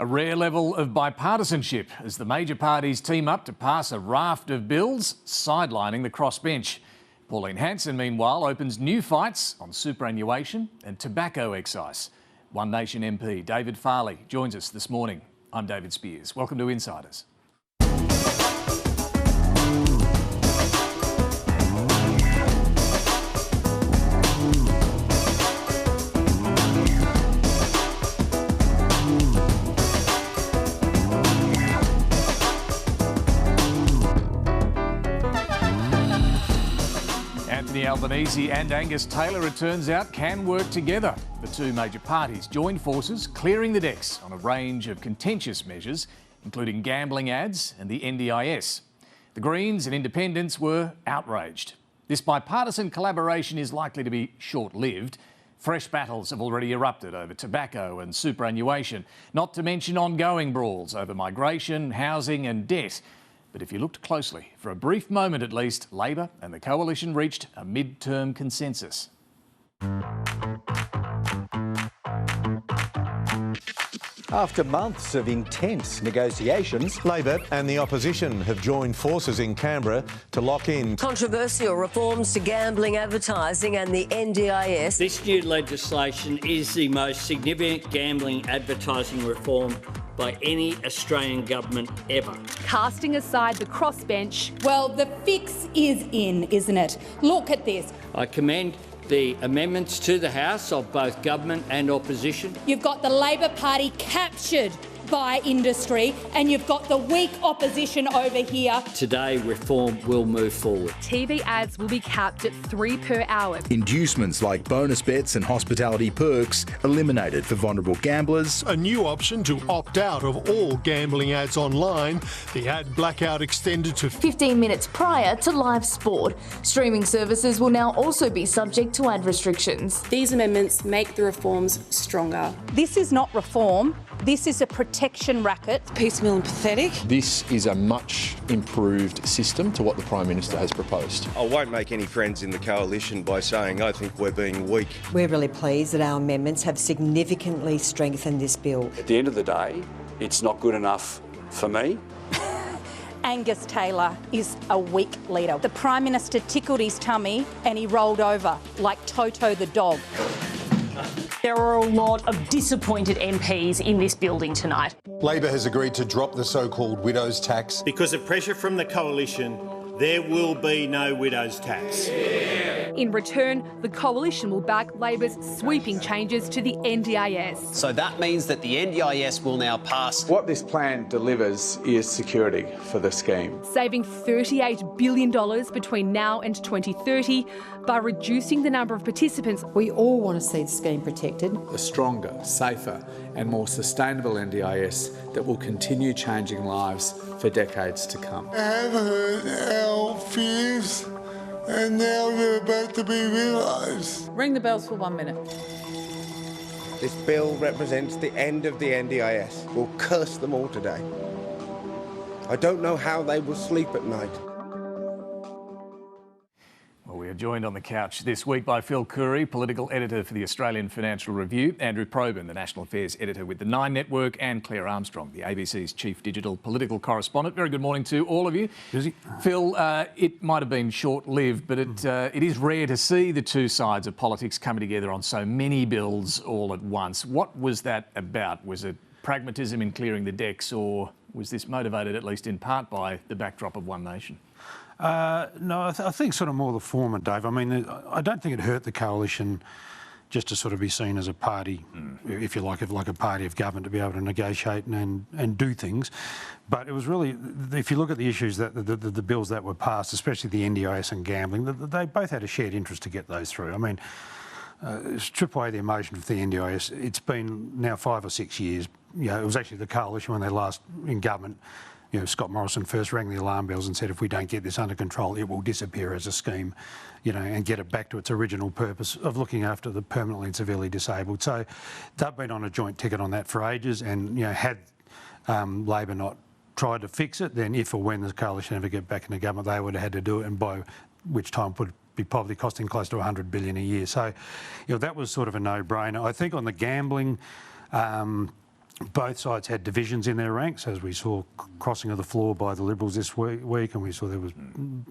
A rare level of bipartisanship as the major parties team up to pass a raft of bills, sidelining the crossbench. Pauline Hanson, meanwhile, opens new fights on superannuation and tobacco excise. One Nation MP David Farley joins us this morning. I'm David Speers. Welcome to Insiders. Anthony Albanese and Angus Taylor, it turns out, can work together. The two major parties joined forces, clearing the decks on a range of contentious measures, including gambling ads and the NDIS. The Greens and Independents were outraged. This bipartisan collaboration is likely to be short-lived. Fresh battles have already erupted over tobacco and superannuation, not to mention ongoing brawls over migration, housing and debt. But if you looked closely, for a brief moment at least, Labor and the Coalition reached a mid-term consensus. After months of intense negotiations, Labor and the opposition have joined forces in Canberra to lock in controversial reforms to gambling advertising and the NDIS. This new legislation is the most significant gambling advertising reform by any Australian government ever. Casting aside the crossbench. Well, the fix is in, isn't it? Look at this. I commend the amendments to the House of both government and opposition. You've got the Labor Party captured by industry and you've got the weak opposition over here. Today, reform will move forward. TV ads will be capped at 3 per hour. Inducements like bonus bets and hospitality perks eliminated for vulnerable gamblers. A new option to opt out of all gambling ads online. The ad blackout extended to 15 minutes prior to live sport. Streaming services will now also be subject to ad restrictions. These amendments make the reforms stronger. This is not reform. This is a protection racket. Piecemeal and pathetic. This is a much improved system to what the Prime Minister has proposed. I won't make any friends in the Coalition by saying I think we're being weak. We're really pleased that our amendments have significantly strengthened this bill. At the end of the day, it's not good enough for me. Angus Taylor is a weak leader. The Prime Minister tickled his tummy and he rolled over like Toto the dog. There are a lot of disappointed MPs in this building tonight. Labor has agreed to drop the so-called widow's tax. Because of pressure from the Coalition, there will be no widow's tax. In return, the Coalition will back Labor's sweeping changes to the NDIS. So that means that the NDIS will now pass. What this plan delivers is security for the scheme. Saving $38 billion between now and 2030 by reducing the number of participants. We all want to see the scheme protected. A stronger, safer and more sustainable NDIS that will continue changing lives for decades to come. I have heard our fears and now they're about to be realised. Ring the bells for 1 minute. This bill represents the end of the NDIS. We'll curse them all today. I don't know how they will sleep at night. Well, we are joined on the couch this week by Phil Coorey, political editor for the Australian Financial Review, Andrew Probyn, the national affairs editor with the Nine Network, and Clare Armstrong, the ABC's chief digital political correspondent. Very good morning to all of you. Phil, it might have been short-lived, but it is rare to see the two sides of politics coming together on so many bills all at once. What was that about? Was it pragmatism in clearing the decks, or was this motivated, at least in part, by the backdrop of One Nation? No, I think sort of more the former, Dave. I mean, I don't think it hurt the Coalition just to sort of be seen as a party, if you like a party of government, to be able to negotiate and do things. But it was really, if you look at the issues, that the bills that were passed, especially the NDIS and gambling, they both had a shared interest to get those through. I mean, strip away the emotion for the NDIS. It's been now 5 or 6 years. You know, it was actually the Coalition when they last in government. You know, Scott Morrison first rang the alarm bells and said, if we don't get this under control, it will disappear as a scheme, you know, and get it back to its original purpose of looking after the permanently and severely disabled. So they've been on a joint ticket on that for ages, and, you know, had Labor not tried to fix it, then if or when the Coalition ever get back in the government, they would have had to do it, and by which time would be probably costing close to $100 billion a year. So, you know, that was sort of a no-brainer. I think on the gambling, Both sides had divisions in their ranks, as we saw crossing of the floor by the Liberals this week, and we saw there was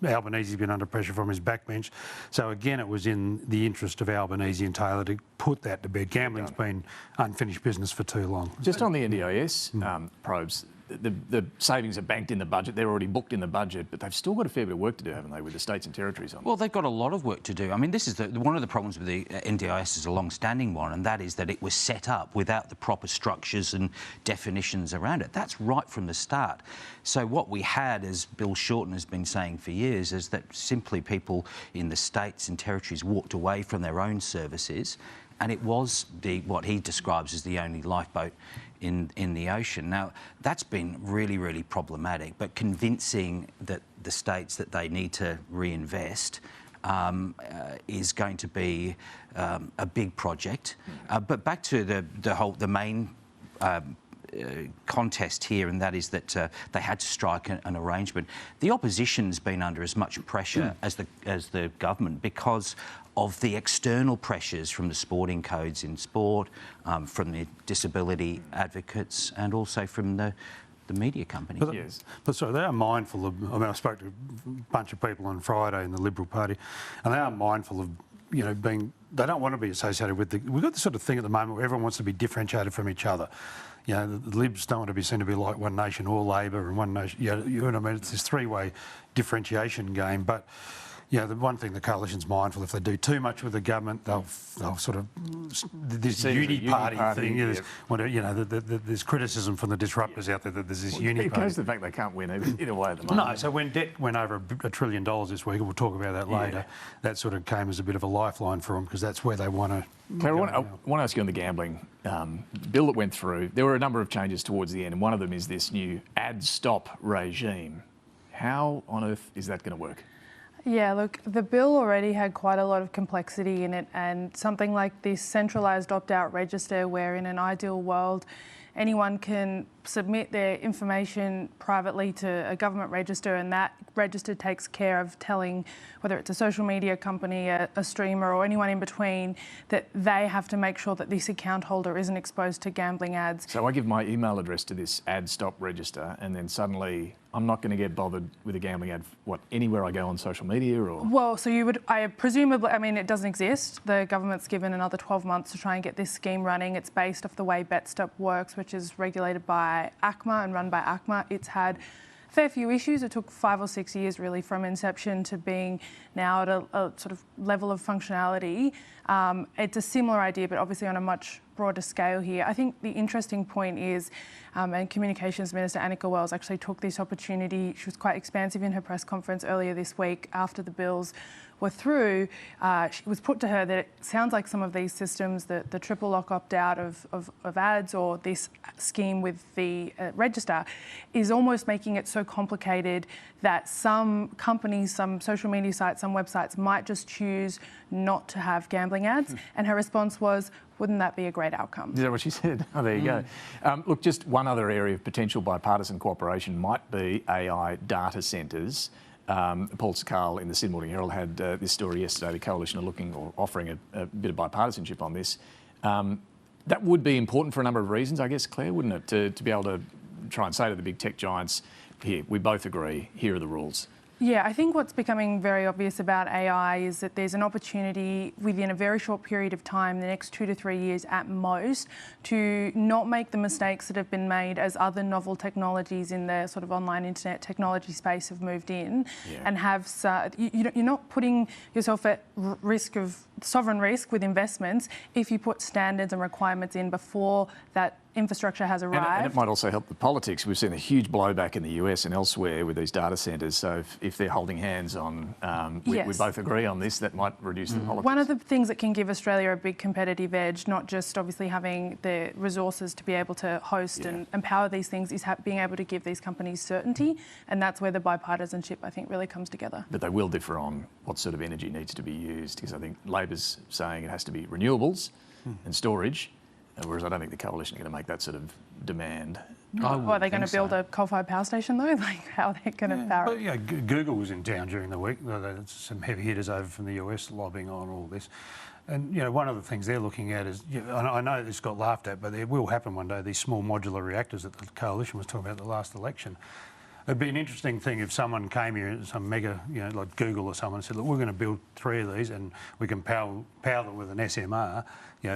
Albanese been under pressure from his backbench. So again, it was in the interest of Albanese and Taylor to put that to bed. Gambling's been unfinished business for too long. Just on the NDIS probes, the savings are banked in the budget. They're already booked in the budget, but they've still got a fair bit of work to do, haven't they, with the states and territories on? Well, they've got a lot of work to do. I mean, this is one of the problems with the NDIS is a long-standing one, and that is that it was set up without the proper structures and definitions around it. That's right from the start. So what we had, as Bill Shorten has been saying for years, is that simply people in the states and territories walked away from their own services, and it was what he describes as the only lifeboat in the ocean. Now, that's been really, really problematic, but convincing that the states that they need to reinvest is going to be a big project. But back to the main contest here, and that is that they had to strike an arrangement. The opposition's been under as much pressure as the government because of the external pressures from the sporting codes in sport, from the disability advocates, and also from the media companies. But sorry, they are mindful of, I mean, I spoke to a bunch of people on Friday in the Liberal Party, and they are mindful of, you know, they don't want to be associated with we've got this sort of thing at the moment where everyone wants to be differentiated from each other. You know, the Libs don't want to be seen to be like One Nation or Labor and One Nation, you know what I mean? It's this three-way differentiation game, but yeah, the one thing the coalition's mindful, if they do too much with the government, they'll sort of this uni party thing. You know, there's criticism from the disruptors out there that there's this uni party. It goes to the fact they can't win either way at the moment. No, so when debt went over $1 trillion this week, and we'll talk about that later, that sort of came as a bit of a lifeline for them because that's where they want to. Claire, I want to ask you on the gambling bill that went through. There were a number of changes towards the end, and one of them is this new ad stop regime. How on earth is that going to work? Yeah, look, the bill already had quite a lot of complexity in it, and something like this centralised opt-out register where in an ideal world anyone can submit their information privately to a government register, and that register takes care of telling whether it's a social media company, a streamer or anyone in between that they have to make sure that this account holder isn't exposed to gambling ads. So I give my email address to this ad stop register and then suddenly I'm not going to get bothered with a gambling ad, anywhere I go on social media or? Well, so you would, presumably, I mean, it doesn't exist. The government's given another 12 months to try and get this scheme running. It's based off the way BetStop works, which is regulated by ACMA and run by ACMA. It's had a fair few issues. It took 5 or 6 years really from inception to being now at a sort of level of functionality. It's a similar idea, but obviously on a much broader scale here. I think the interesting point is, and Communications Minister Annika Wells actually took this opportunity. She was quite expansive in her press conference earlier this week after the bills were through. It was put to her that it sounds like some of these systems, the triple lock opt-out of ads or this scheme with the register is almost making it so complicated that some companies, some social media sites, some websites might just choose not to have gambling ads. And her response was, wouldn't that be a great outcome? Is that what she said? Oh, there you go. Look, just one other area of potential bipartisan cooperation might be AI data centres. Paul Sakal in the Sydney Morning Herald had this story yesterday. The coalition are looking or offering a bit of bipartisanship on this. That would be important for a number of reasons, I guess, Claire, wouldn't it? To be able to try and say to the big tech giants, here, we both agree, here are the rules. Yeah, I think what's becoming very obvious about AI is that there's an opportunity within a very short period of time, the next 2 to 3 years at most, to not make the mistakes that have been made as other novel technologies in the sort of online internet technology space have moved in, and have you're not putting yourself at risk of sovereign risk with investments if you put standards and requirements in before that infrastructure has arrived. And it might also help the politics. We've seen a huge blowback in the US and elsewhere with these data centres. So if they're holding hands on, we both agree on this, that might reduce the politics. One of the things that can give Australia a big competitive edge, not just obviously having the resources to be able to host and empower these things, is being able to give these companies certainty. And that's where the bipartisanship, I think, really comes together. But they will differ on what sort of energy needs to be used, because I think Labor's saying it has to be renewables and storage. Whereas I don't think the coalition are going to make that sort of demand. Are they going to build a coal-fired power station though? Like how are they going to power it? Yeah, Google was in town during the week. There's some heavy hitters over from the US lobbying on all this. And, one of the things they're looking at is, I know this got laughed at, but it will happen one day, these small modular reactors that the Coalition was talking about at the last election. It'd be an interesting thing if someone came here, some mega, like Google or someone, and said, look, we're going to build 3 of these and we can power them with an SMR,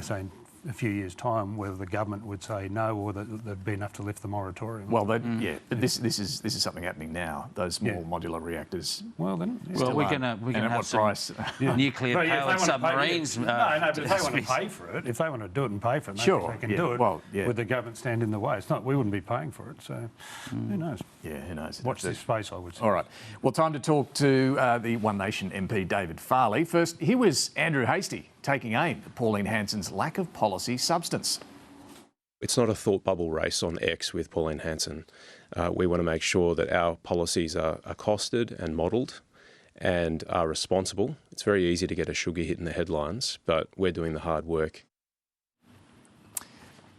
so in a few years' time, whether the government would say no or that there'd be enough to lift the moratorium. Well, but this is something happening now. Those small modular reactors. Well, then. Well, we're going to have some price? nuclear-powered submarines. No, but if they want to pay for it, if they want to do it and pay for it, sure, they can do it. Would the government stand in the way? It's not. We wouldn't be paying for it. So who knows? Yeah, who knows? Watch this space, I would say. All right. Well, time to talk to the One Nation MP David Farley. First, here was Andrew Hastie taking aim at Pauline Hanson's lack of policy substance. It's not a thought bubble race on X with Pauline Hanson. We want to make sure that our policies are costed and modelled and are responsible. It's very easy to get a sugar hit in the headlines, but we're doing the hard work.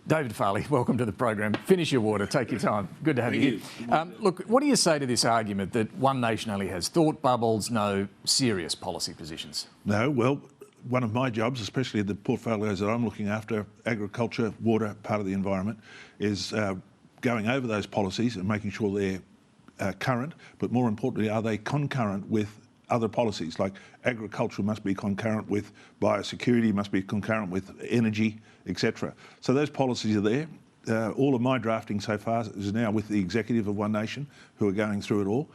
David Farley, welcome to the program. Finish your water, take your time. Good to have you here. Look, what do you say to this argument that One Nation only has thought bubbles, no serious policy positions? No, well, one of my jobs, especially the portfolios that I'm looking after, agriculture, water, part of the environment, is going over those policies and making sure they're current, but more importantly, are they concurrent with other policies? Like agriculture must be concurrent with biosecurity, must be concurrent with energy, etc. So those policies are there. All of my drafting so far is now with the executive of One Nation, who are going through it all,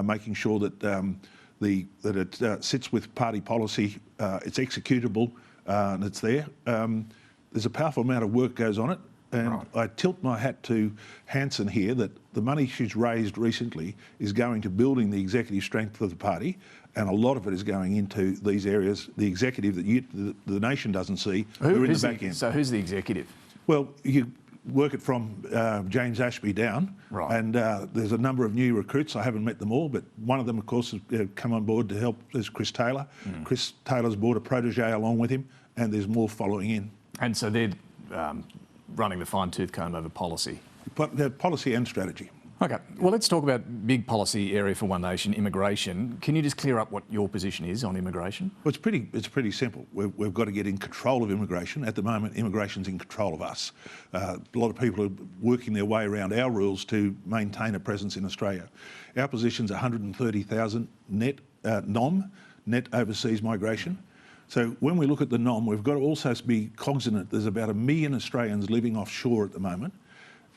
making sure that it sits with party policy, it's executable, and it's there. There's a powerful amount of work goes on it, and I tilt my hat to Hanson here that the money she's raised recently is going to building the executive strength of the party, and a lot of it is going into these areas, the executive that the nation doesn't see, who are in the back end. So who's the executive? Well, you work it from James Ashby down, and there's a number of new recruits. I haven't met them all, but one of them, of course, has come on board to help is Chris Taylor. Chris Taylor's brought a protege along with him, and there's more following in. And so they're running the fine-tooth comb over policy? Policy and strategy. OK, well, let's talk about big policy area for One Nation, immigration. Can you just clear up what your position is on immigration? Well, it's pretty simple. We've got to get in control of immigration. At the moment, immigration's in control of us. A lot of people are working their way around our rules to maintain a presence in Australia. Our position's 130,000 net NOM, net overseas migration. So when we look at the NOM, we've got to also be cognizant there's about 1 million Australians living offshore at the moment.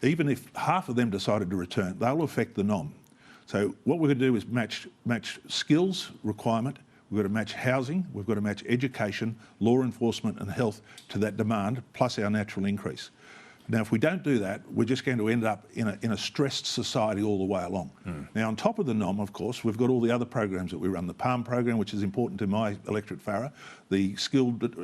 Even if half of them decided to return, they'll affect the NOM. So what we're going to do is match skills requirement, we've got to match housing, we've got to match education, law enforcement and health to that demand, plus our natural increase. Now, if we don't do that, we're just going to end up in a stressed society all the way along. Now, on top of the NOM, of course, we've got all the other programs that we run. The PALM program, which is important to my electorate, Farah, the skilled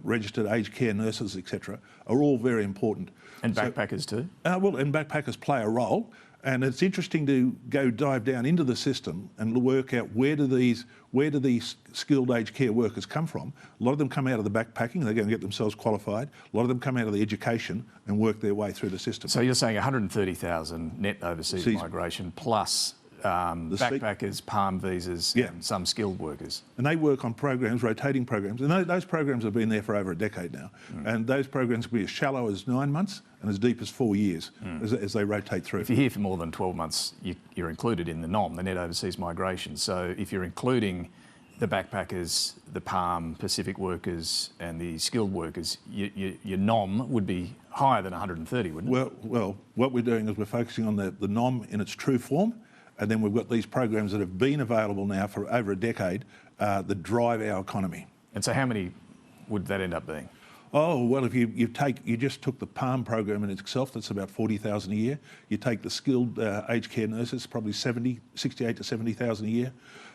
registered aged care nurses, etc., are all very important. And backpackers too? Well, and backpackers play a role. And it's interesting to go dive down into the system and work out where do these skilled aged care workers come from. A lot of them come out of the backpacking, they're going to get themselves qualified. A lot of them come out of the education and work their way through the system. So you're saying 130,000 net overseas migration plus backpackers, palm visas and some skilled workers. And they work on programs, rotating programs, and those programs have been there for over a decade now. And those programs can be as shallow as 9 months and as deep as 4 years as they rotate through. If you're here for more than 12 months, you're included in the NOM, the net overseas migration. So if you're including the backpackers, the palm, Pacific workers and the skilled workers, your NOM would be higher than 130, wouldn't it? Well, what we're doing is we're focusing on the NOM in its true form. And then we've got these programs that have been available now for over a decade that drive our economy. And so how many would that end up being? Oh, well, if you just took the PALM program in itself, that's about 40,000 a year. You take the skilled aged care nurses, probably 68 to 70,000 a year.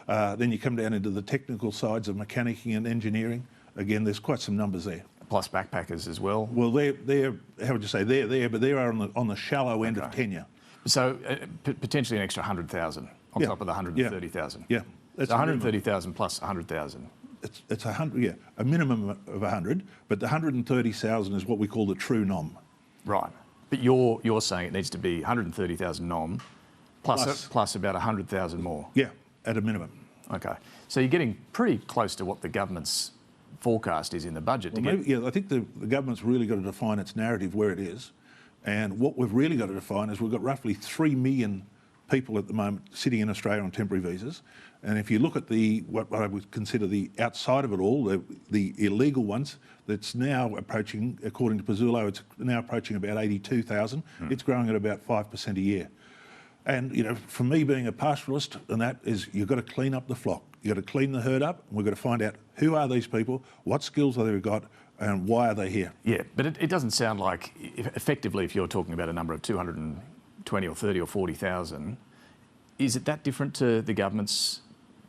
Then you come down into the technical sides of mechanicking and engineering. Again, there's quite some numbers there. Plus backpackers as well? Well, they're how would you say, they're there, but they are on the shallow end of tenure. So potentially an extra 100,000 on top of the 130,000. Yeah, it's 130,000 plus 100,000. It's 100, a minimum of 100, but the 130,000 is what we call the true NOM. Right, But you're saying it needs to be 130,000 nom plus about 100,000 more. Yeah, at a minimum. Okay, so you're getting pretty close to what the government's forecast is in the budget. I think the government's really got to define its narrative where it is, and what we've really got to define is we've got roughly 3 million people at the moment sitting in Australia on temporary visas, and if you look at what I would consider the outside of it all, the illegal ones, that's now approaching, according to Pizzulo, it's now approaching about 82,000. It's growing at about 5% a year. And, for me being a pastoralist, and that is you've got to clean up the flock. You've got to clean the herd up, and we've got to find out who are these people, what skills have they got, and why are they here? Yeah, but it doesn't sound like, effectively, if you're talking about a number of 220 or 30 or 40,000, is it that different to the government's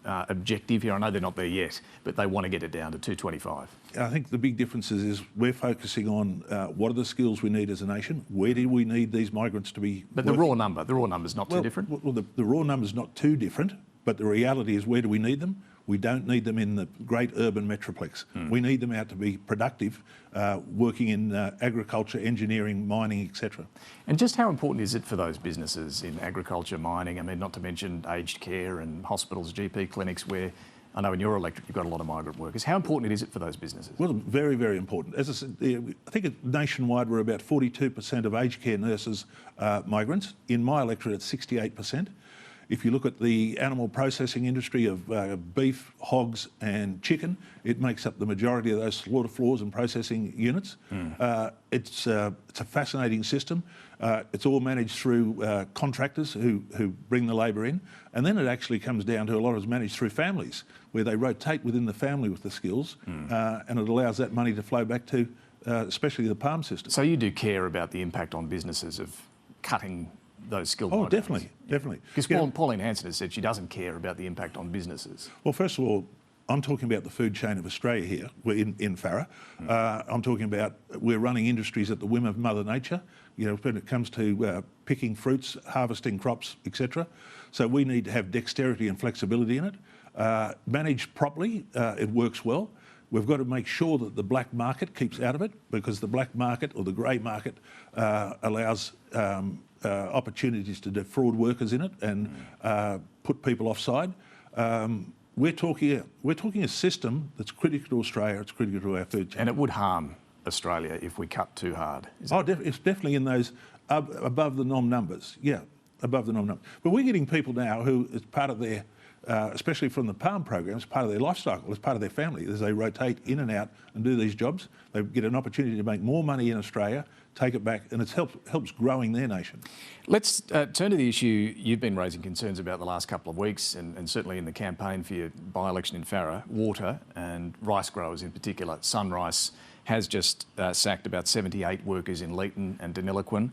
objective here? I know they're not there yet, but they want to get it down to 225. I think the big difference is we're focusing on what are the skills we need as a nation, where do we need these migrants to be But working? the raw number's not too different? Well, the raw number's not too different, but the reality is where do we need them? We don't need them in the great urban metroplex. We need them out to be productive, working in agriculture, engineering, mining, etc. And just how important is it for those businesses in agriculture, mining, I mean, not to mention aged care and hospitals, GP clinics, where I know in your electorate you've got a lot of migrant workers. How important is it for those businesses? Well, very, very important. As I said, I think nationwide we're about 42% of aged care nurses migrants. In my electorate it's 68%. If you look at the animal processing industry of beef, hogs and chicken, it makes up the majority of those slaughter floors and processing units. It's a fascinating system. It's all managed through contractors who bring the labour in. And then it actually comes down to a lot of it's managed through families, where they rotate within the family with the skills, and it allows that money to flow back to especially the palm system. So you do care about the impact on businesses of cutting those skilled Oh, migrants? definitely. Because Pauline Hanson has said she doesn't care about the impact on businesses. Well, first of all, I'm talking about the food chain of Australia here. We're in Farrer. I'm talking about we're running industries at the whim of Mother Nature, when it comes to picking fruits, harvesting crops, etc. So we need to have dexterity and flexibility in it. Managed properly, it works well. We've got to make sure that the black market keeps out of it, because the black market or the grey market allows opportunities to defraud workers in it and put people offside. We're talking a system that's critical to Australia. It's critical to our food chain. And it would harm Australia if we cut too hard. It's definitely in those above the nom numbers. Yeah, above the nom numbers. But we're getting people now who, as part of their, especially from the PALM program, as part of their life cycle, as part of their family, as they rotate in and out and do these jobs, they get an opportunity to make more money in Australia, take it back, and it helps growing their nation. Let's turn to the issue you've been raising concerns about the last couple of weeks, and certainly in the campaign for your by-election in Farrer, water and rice growers in particular. Sunrice has just sacked about 78 workers in Leeton and Deniliquin.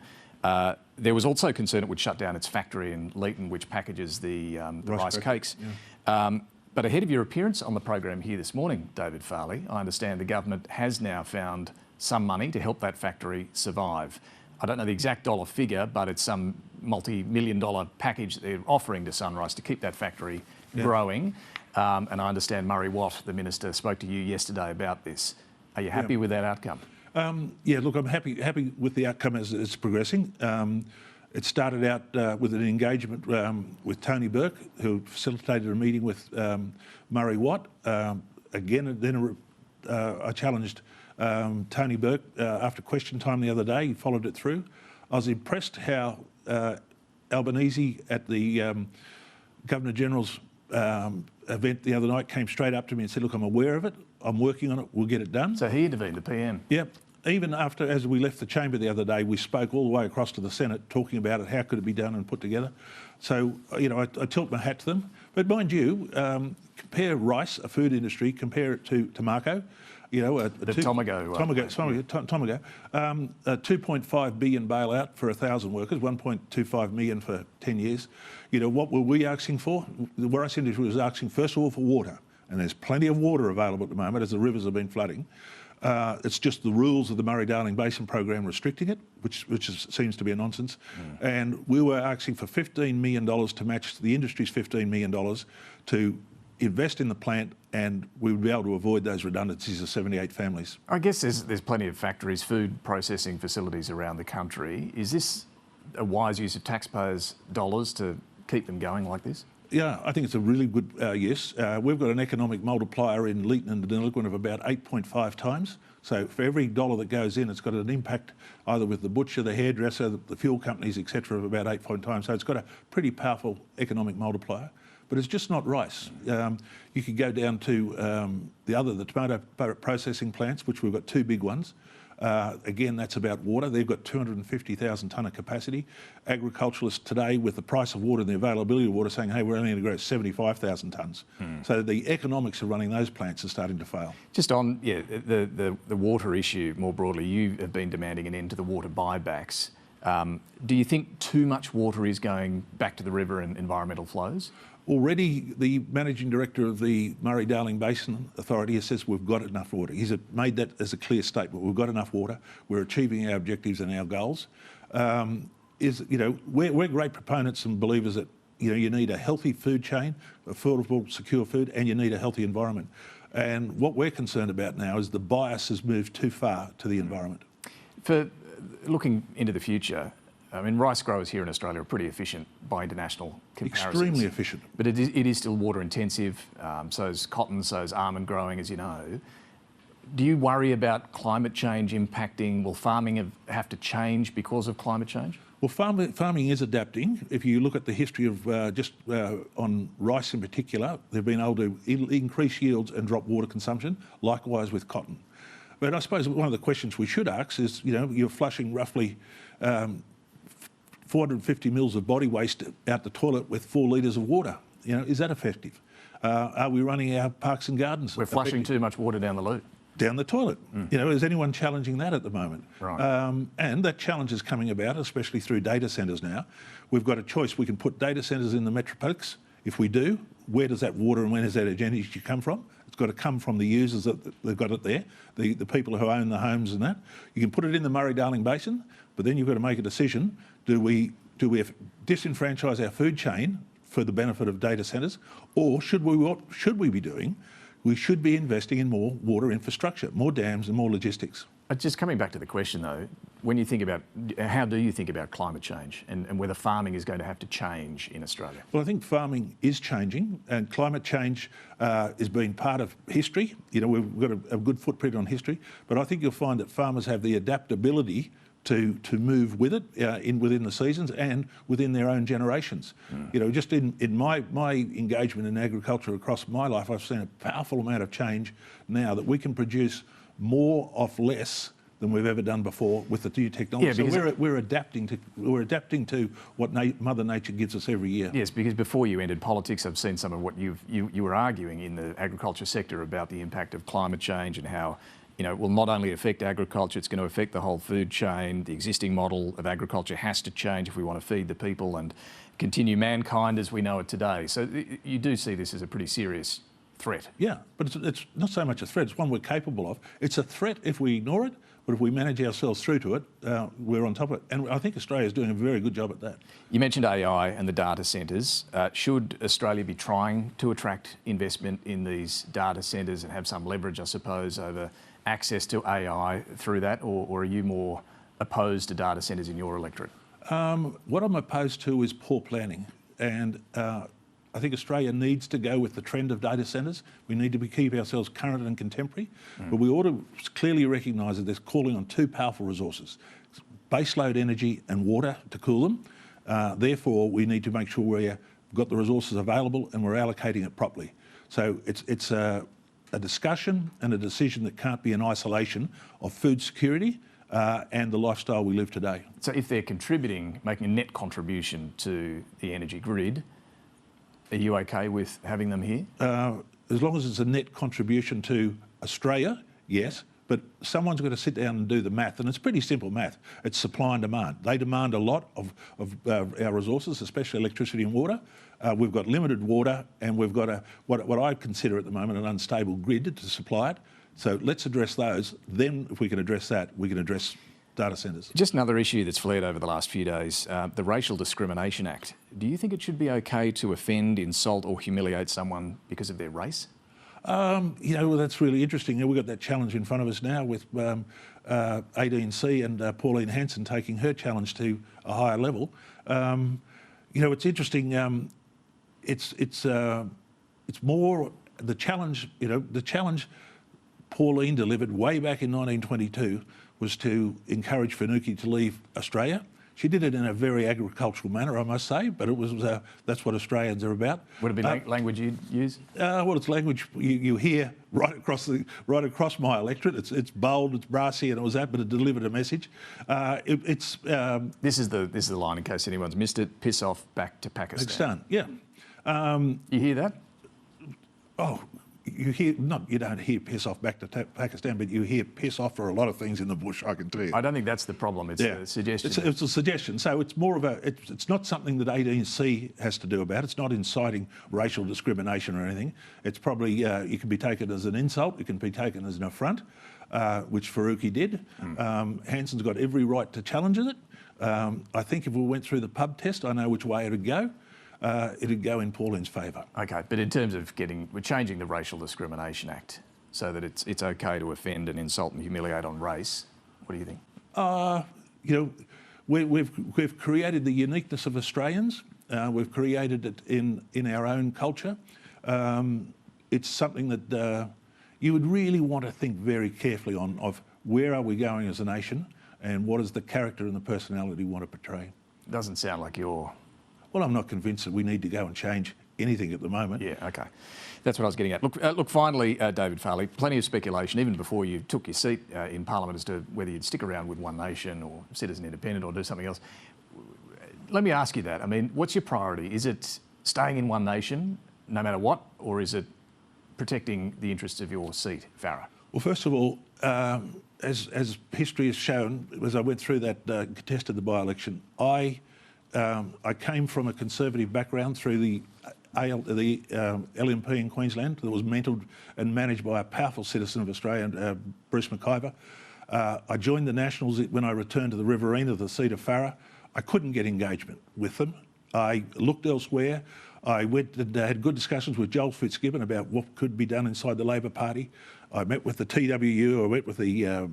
There was also concern it would shut down its factory in Leeton, which packages the rice cakes. Yeah. But ahead of your appearance on the program here this morning, David Farley, I understand the government has now found some money to help that factory survive. I don't know the exact dollar figure, but it's some multi-million-dollar package that they're offering to Sunrice to keep that factory growing. And I understand Murray Watt, the Minister, spoke to you yesterday about this. Are you happy with that outcome? Look, I'm happy with the outcome as it's progressing. It started out with an engagement with Tony Burke, who facilitated a meeting with Murray Watt. I challenged Tony Burke after question time the other day. He followed it through. I was impressed how Albanese at the Governor-General's event the other night came straight up to me and said, look, I'm aware of it, I'm working on it, we'll get it done. So he intervened, the PM? Yep. Even after, as we left the chamber the other day, we spoke all the way across to the Senate talking about it, how could it be done and put together. So, I tilt my hat to them. But mind you, compare rice, a food industry, compare it to Mako. Tomago. A 2.5 billion bailout for 1,000 workers, 1.25 million for 10 years. What were we asking for? The rice industry was asking, first of all, for water. And there's plenty of water available at the moment as the rivers have been flooding. It's just the rules of the Murray-Darling Basin program restricting it, which seems to be a nonsense. And we were asking for $15 million to match the industry's $15 million to invest in the plant and we would be able to avoid those redundancies of 78 families. I guess there's plenty of factories, food processing facilities around the country. Is this a wise use of taxpayers' dollars to keep them going like this? Yeah, I think it's a really good yes. We've got an economic multiplier in Leeton and Deniliquin of about 8.5 times. So for every dollar that goes in, it's got an impact either with the butcher, the hairdresser, the fuel companies, etc., of about 8 times. So it's got a pretty powerful economic multiplier. But it's just not rice. You could go down to the tomato processing plants, which we've got 2 big ones. Again, that's about water. They've got 250,000 tonne of capacity. Agriculturalists today, with the price of water and the availability of water, saying, hey, we're only going to grow 75,000 tonnes. So the economics of running those plants are starting to fail. Just on the water issue more broadly, you have been demanding an end to the water buybacks. Do you think too much water is going back to the river and environmental flows? Already, the Managing Director of the Murray-Darling Basin Authority says we've got enough water. He's made that as a clear statement. We've got enough water. We're achieving our objectives and our goals. We're great proponents and believers that you need a healthy food chain, affordable, secure food, and you need a healthy environment. And what we're concerned about now is the bias has moved too far to the environment. For looking into the future, I mean, rice growers here in Australia are pretty efficient by international comparisons. Extremely efficient. But it is still water intensive, so is cotton, so is almond growing, as you know. Do you worry about climate change impacting? Will farming have to change because of climate change? Well, farming is adapting. If you look at the history of on rice in particular, they've been able to increase yields and drop water consumption, likewise with cotton. But I suppose one of the questions we should ask is, you're flushing roughly 450 mils of body waste out the toilet with 4 litres of water. Is that effective? Are we running our parks and gardens? We're flushing too much water down the loo. Down the toilet. Is anyone challenging that at the moment? Right. And that challenge is coming about, especially through data centres now. We've got a choice. We can put data centres in the metroplex. If we do, where does that water and where does that energy come from? It's got to come from the users that they've got it there, the people who own the homes and that. You can put it in the Murray-Darling Basin, but then you've got to make a decision. Do we disenfranchise our food chain for the benefit of data centres, or what should we be doing? We should be investing in more water infrastructure, more dams and more logistics. Just coming back to the question though, when you think about, how do you think about climate change and whether farming is going to have to change in Australia? Well, I think farming is changing and climate change has been part of history. We've got a good footprint on history, but I think you'll find that farmers have the adaptability to move with it within the seasons and within their own generations. Just in my engagement in agriculture across my life, I've seen a powerful amount of change now that we can produce more off less than we've ever done before with the new technology. Yeah, so we're adapting to what Mother Nature gives us every year. Yes, because before you entered politics, I've seen some of what you were arguing in the agriculture sector about the impact of climate change and how it will not only affect agriculture, it's going to affect the whole food chain. The existing model of agriculture has to change if we want to feed the people and continue mankind as we know it today. So you do see this as a pretty serious threat. Yeah, but it's not so much a threat, it's one we're capable of. It's a threat if we ignore it, but if we manage ourselves through to it, we're on top of it. And I think Australia is doing a very good job at that. You mentioned AI and the data centres. Should Australia be trying to attract investment in these data centres and have some leverage, I suppose, over access to AI through that, or are you more opposed to data centres in your electorate? What I'm opposed to is poor planning, and I think Australia needs to go with the trend of data centres. We need to keep ourselves current and contemporary, but we ought to clearly recognise that there's calling on 2 powerful resources, baseload energy and water to cool them. Therefore, we need to make sure we've got the resources available and we're allocating it properly. So it's a discussion and a decision that can't be in isolation of food security and the lifestyle we live today. So if they're making a net contribution to the energy grid, are you okay with having them here? As long as it's a net contribution to Australia, yes, but someone's got to sit down and do the math, and it's pretty simple math. It's supply and demand. They demand a lot of our resources, especially electricity and water. We've got limited water, and we've got what I consider at the moment an unstable grid to supply it. So let's address those. Then, if we can address that, we can address data centres. Just another issue that's flared over the last few days, the Racial Discrimination Act. do you think it should be okay to offend, insult or humiliate someone because of their race? You know, well, that's really interesting. We've got that challenge in front of us now with 18C and Pauline Hanson taking her challenge to a higher level. You know, it's interesting. It's more the challenge. You know, the challenge Pauline delivered way back in 1922 was to encourage Fanucchi to leave Australia. She did it in a very agricultural manner, I must say, but it was that's what Australians are about. Would it be language you'd use? Well, it's language you hear right across my electorate. It's bold, it's brassy, and it was that, but it delivered a message. This is the line in case anyone's missed it. Piss off back to Pakistan. Yeah. You hear that? Oh. You don't hear piss off back to Pakistan, but you hear piss off for a lot of things in the bush, I can tell you. I don't think that's the problem. It's a suggestion. It's a suggestion. So it's more of it's not something that 18C has to do about. It's not inciting racial discrimination or anything. It's probably, you can be taken as an insult. It can be taken as an affront, which Faruqi did. Hanson's got every right to challenge it. I think if we went through the pub test, I know which way it'd go. It'd go in Pauline's favour. Okay, but in terms of we're changing the Racial Discrimination Act so that it's okay to offend and insult and humiliate on race. What do you think? You know, we've created the uniqueness of Australians. We've created it in our own culture. It's something that you would really want to think very carefully of where are we going as a nation and what is the character and the personality we want to portray. It doesn't sound like you're... Well, I'm not convinced that we need to go and change anything at the moment. Yeah, okay. That's what I was getting at. Look, finally, David Farley, plenty of speculation, even before you took your seat in Parliament, as to whether you'd stick around with One Nation or sit as an independent or do something else. Let me ask you that. I mean, what's your priority? Is it staying in One Nation, no matter what, or is it protecting the interests of your seat, Farah? Well, first of all, as history has shown, as I went through that contested the by-election, I came from a Conservative background through the LNP in Queensland that was mentored and managed by a powerful citizen of Australia, Bruce McIver. I joined the Nationals when I returned to the Riverina, the seat of Farah. I couldn't get engagement with them. I looked elsewhere. I went and had good discussions with Joel Fitzgibbon about what could be done inside the Labor Party. I met with the TWU, I met with the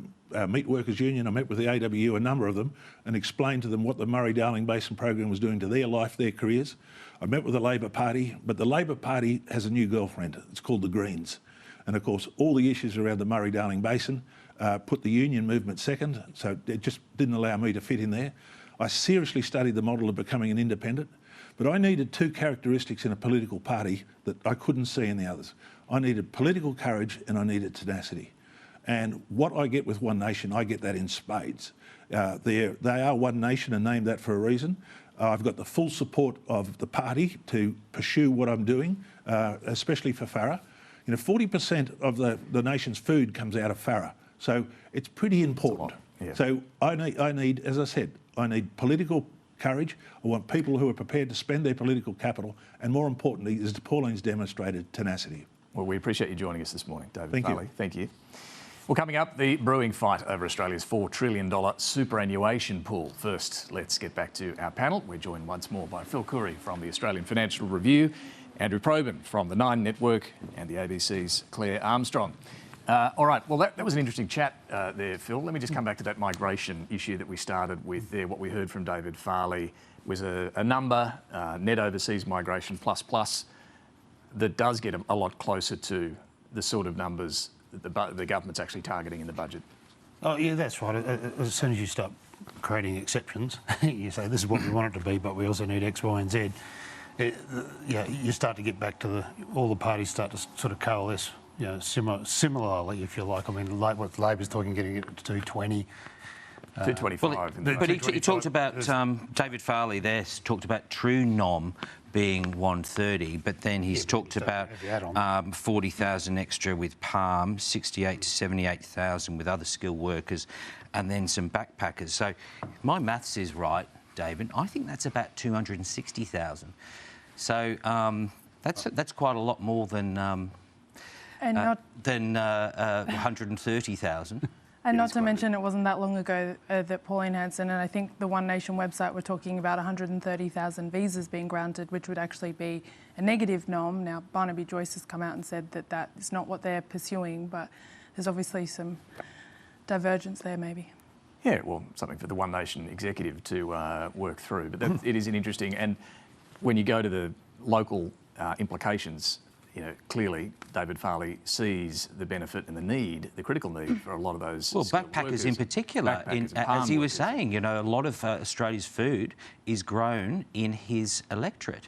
Meat Workers Union, I met with the AWU, a number of them, and explained to them what the Murray-Darling Basin program was doing to their life, their careers. I met with the Labor Party, but the Labor Party has a new girlfriend. It's called the Greens. And of course, all the issues around the Murray-Darling Basin put the union movement second, so it just didn't allow me to fit in there. I seriously studied the model of becoming an independent, but I needed two characteristics in a political party that I couldn't see in the others. I needed political courage and I needed tenacity. And what I get with One Nation, I get that in spades. They are One Nation and named that for a reason. I've got the full support of the party to pursue what I'm doing, especially for Farah. You know, 40% of the nation's food comes out of Farah, so it's pretty important. Yeah. So I need, as I said, I need political courage. I want people who are prepared to spend their political capital, and more importantly, as Pauline's demonstrated, tenacity. Well, we appreciate you joining us this morning, David Farley. Thank you. Well, coming up, the brewing fight over Australia's $4 trillion superannuation pool. First, let's get back to our panel. We're joined once more by Phil Coorey from the Australian Financial Review, Andrew Probyn from the Nine Network, and the ABC's Clare Armstrong. All right, well, that was an interesting chat there, Phil. Let me just come back to that migration issue that we started with there. What we heard from David Farley was a number, net overseas migration plus, that does get a lot closer to the sort of numbers that the government's actually targeting in the budget. Oh, yeah, that's right. As soon as you start creating exceptions, you say this is what we want it to be, but we also need X, Y and Z. You start to get back to all the parties start to sort of coalesce, you know, similarly, if you like. I mean, what Labor's talking, getting it to 220. 225. Well, but he talked about, David Farley there talked about true NOM being 130, but then he's talked about 40,000 extra with Palm, 68 to 78,000 with other skilled workers, and then some backpackers. So my maths is right, David. I think that's about 260,000. So that's quite a lot more than 130,000. And not to mention, it wasn't that long ago that Pauline Hanson and I think the One Nation website were talking about 130,000 visas being granted, which would actually be a negative norm. Now, Barnaby Joyce has come out and said that that is not what they're pursuing, but there's obviously some divergence there, maybe. Yeah, well, something for the One Nation executive to work through. But that, it is an interesting, and when you go to the local implications, you know, clearly David Farley sees the benefit and the need, the critical need for a lot of those. Well, backpackers in particular, as he was saying, you know, a lot of Australia's food is grown in his electorate.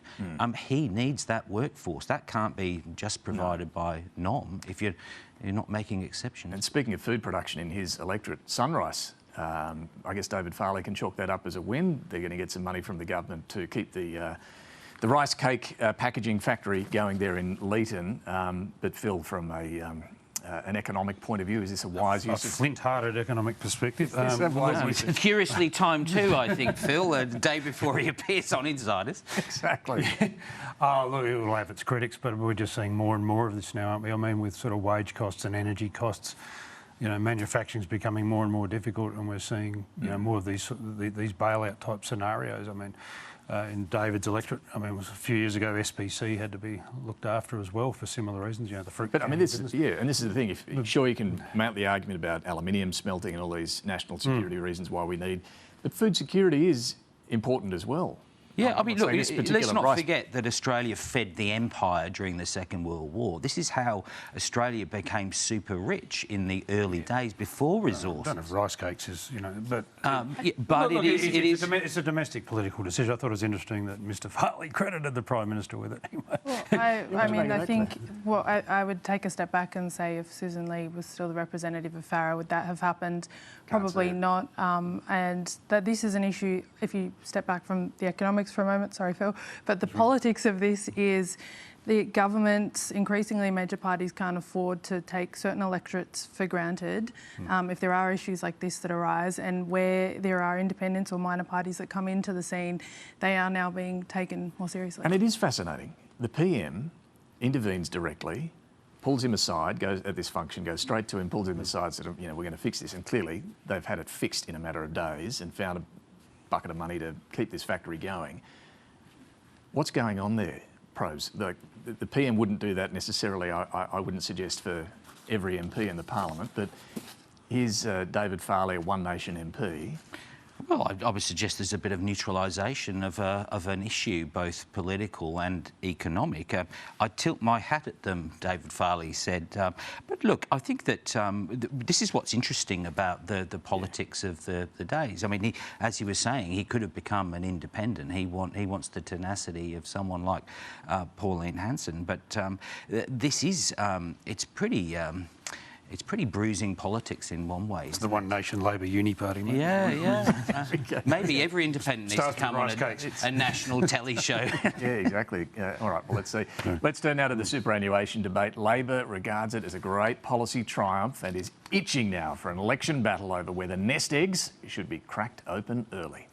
He needs that workforce. That can't be just provided by NOM if you're not making exceptions. And speaking of food production in his electorate, Sunrise, I guess David Farley can chalk that up as a win. They're going to get some money from the government to keep the rice cake packaging factory going there in Leeton. But Phil, from an economic point of view, is this a wise use? A flint-hearted economic perspective. Curiously timed too, I think, Phil, the day before he appears on Insiders. Exactly. Oh, look, it will have its critics, but we're just seeing more and more of this now, aren't we? I mean, with sort of wage costs and energy costs, you know, manufacturing's becoming more and more difficult, and we're seeing, you know, more of these bailout type scenarios. I mean, in David's electorate, I mean, it was a few years ago, SPC had to be looked after as well for similar reasons. You know, the fruit. But I mean, this is the thing. Sure, you can mount the argument about aluminium smelting and all these national security reasons why we need, but food security is important as well. Yeah, I mean, look, let's not forget that Australia fed the empire during the Second World War. This is how Australia became super rich in the early days before resources. I don't know if rice cakes is, you know, but... but look, it's a domestic political decision. I thought it was interesting that Mr Farley credited the Prime Minister with it anyway. Well, I mean, I think, well, I would take a step back and say if Susan Lee was still the representative of Farrer, would that have happened? Probably not. And that this is an issue, if you step back from the economics for a moment, sorry, Phil, but the politics of this is the government, increasingly major parties can't afford to take certain electorates for granted if there are issues like this that arise, and where there are independents or minor parties that come into the scene, they are now being taken more seriously. And it is fascinating. The PM intervenes directly, pulls him aside, goes at this function, goes straight to him, pulls him aside, said, you know, we're going to fix this. And clearly they've had it fixed in a matter of days and found a bucket of money to keep this factory going. What's going on there, Probs? The PM wouldn't do that necessarily, I wouldn't suggest for every MP in the Parliament, but is David Farley a One Nation MP? Well, I would suggest there's a bit of neutralisation of an issue, both political and economic. I tilt my hat at them, David Farley said. But look, I think that this is what's interesting about the politics of the days. I mean, as he was saying, he could have become an independent. He wants the tenacity of someone like Pauline Hanson. But this is, it's pretty bruising politics in one way. It's the One Nation Labor Uni Party, mate. Yeah. Maybe every independent needs to come on a national telly show. Yeah, exactly. All right, well, let's see. Let's turn now to the superannuation debate. Labor regards it as a great policy triumph and is itching now for an election battle over whether nest eggs should be cracked open early.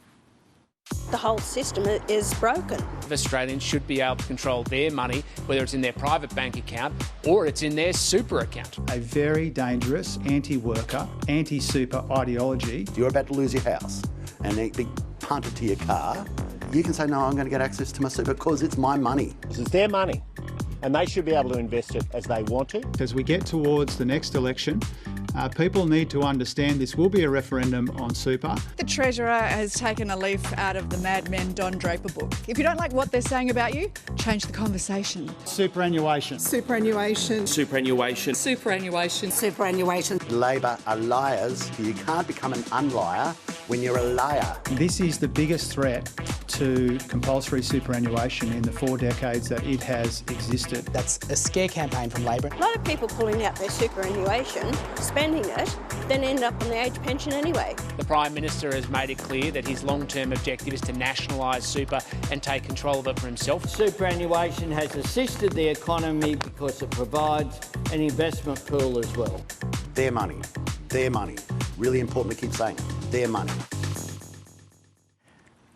The whole system is broken. Australians should be able to control their money, whether it's in their private bank account or it's in their super account. A very dangerous anti-worker, anti-super ideology. If you're about to lose your house and they punt it to your car, you can say, no, I'm going to get access to my super because it's my money. This is their money and they should be able to invest it as they want to. As we get towards the next election, people need to understand this will be a referendum on super. The Treasurer has taken a leaf out of the Mad Men Don Draper book. If you don't like what they're saying about you, change the conversation. Superannuation. Superannuation. Superannuation. Superannuation. Superannuation. Labor are liars. You can't become an unliar when you're a liar. This is the biggest threat to compulsory superannuation in the 4 decades that it has existed. That's a scare campaign from Labor. A lot of people pulling out their superannuation, spending it, then end up on the age pension anyway. The Prime Minister has made it clear that his long-term objective is to nationalise super and take control of it for himself. Superannuation has assisted the economy because it provides an investment pool as well. Their money. Their money. Really important to keep saying it. Their money.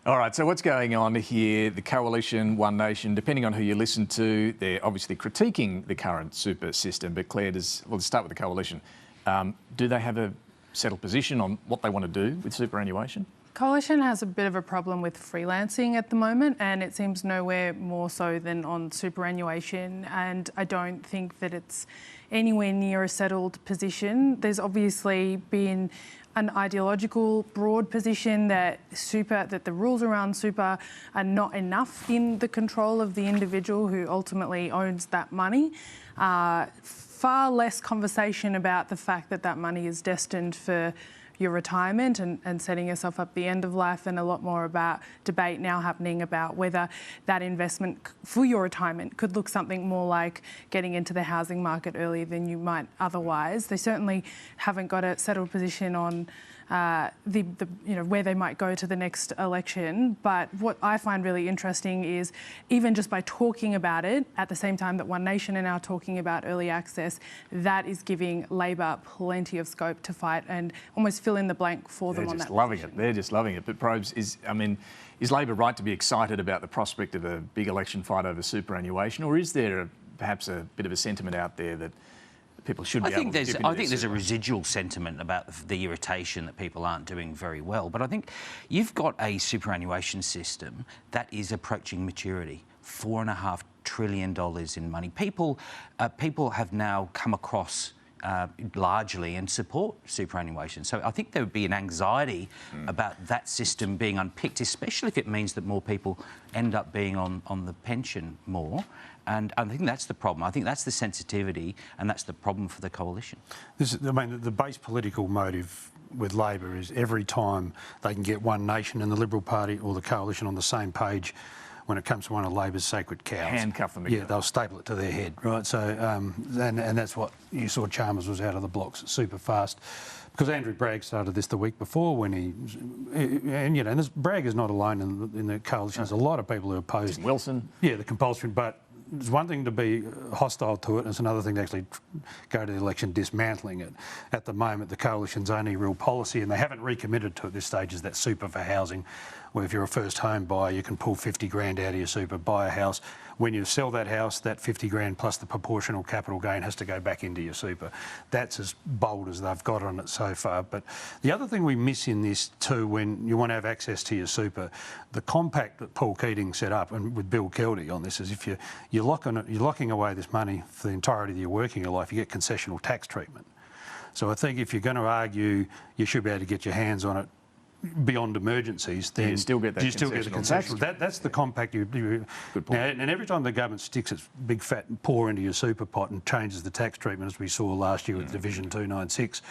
All right, so what's going on here? The Coalition, One Nation, depending on who you listen to, they're obviously critiquing the current super system. But Claire, let's start with the Coalition. Do they have a settled position on what they want to do with superannuation? Coalition has a bit of a problem with freelancing at the moment, and it seems nowhere more so than on superannuation, and I don't think that it's anywhere near a settled position. There's obviously been an ideological broad position that the rules around super are not enough in the control of the individual who ultimately owns that money. Far less conversation about the fact that that money is destined for your retirement and setting yourself up the end of life, and a lot more about debate now happening about whether that investment for your retirement could look something more like getting into the housing market earlier than you might otherwise. They certainly haven't got a settled position on where they might go to the next election. But what I find really interesting is even just by talking about it at the same time that One Nation are now talking about early access, that is giving Labor plenty of scope to fight and almost fill in the blank for them on that. They're just loving it. But Probes, is Labor right to be excited about the prospect of a big election fight over superannuation, or is there perhaps a bit of a sentiment out there that people should be able to dip into I think there's a residual sentiment about the irritation that people aren't doing very well. But I think you've got a superannuation system that is approaching maturity. $4.5 trillion in money. People have now come across largely and support superannuation. So I think there would be an anxiety about that system being unpicked, especially if it means that more people end up being on the pension more. And I think that's the problem. I think that's the sensitivity, and that's the problem for the coalition. The base political motive with Labor is every time they can get One Nation and the Liberal Party or the coalition on the same page when it comes to one of Labor's sacred cows. Handcuff them again. Yeah, they'll staple it to their head, right? So, and that's what you saw. Chalmers was out of the blocks super fast. Because Andrew Bragg started this the week before and Bragg is not alone in the coalition. There's a lot of people who oppose Wilson. Yeah, the compulsory, but it's one thing to be hostile to it, and it's another thing to actually go to the election dismantling it. At the moment, the coalition's only real policy, and they haven't recommitted to at this stage, is that super for housing, where if you're a first home buyer, you can pull 50 grand out of your super, buy a house. When you sell that house, that 50 grand plus the proportional capital gain has to go back into your super. That's as bold as they've got on it so far. But the other thing we miss in this too, when you want to have access to your super, the compact that Paul Keating set up, and with Bill Keldy on this, is if you're locking away this money for the entirety of your working life, you get concessional tax treatment. So I think if you're going to argue you should be able to get your hands on it beyond emergencies, then you still get the concessional. That's the compact you Good point. Now, and every time the government sticks its big fat paw into your super pot and changes the tax treatment, as we saw last year with Division 296,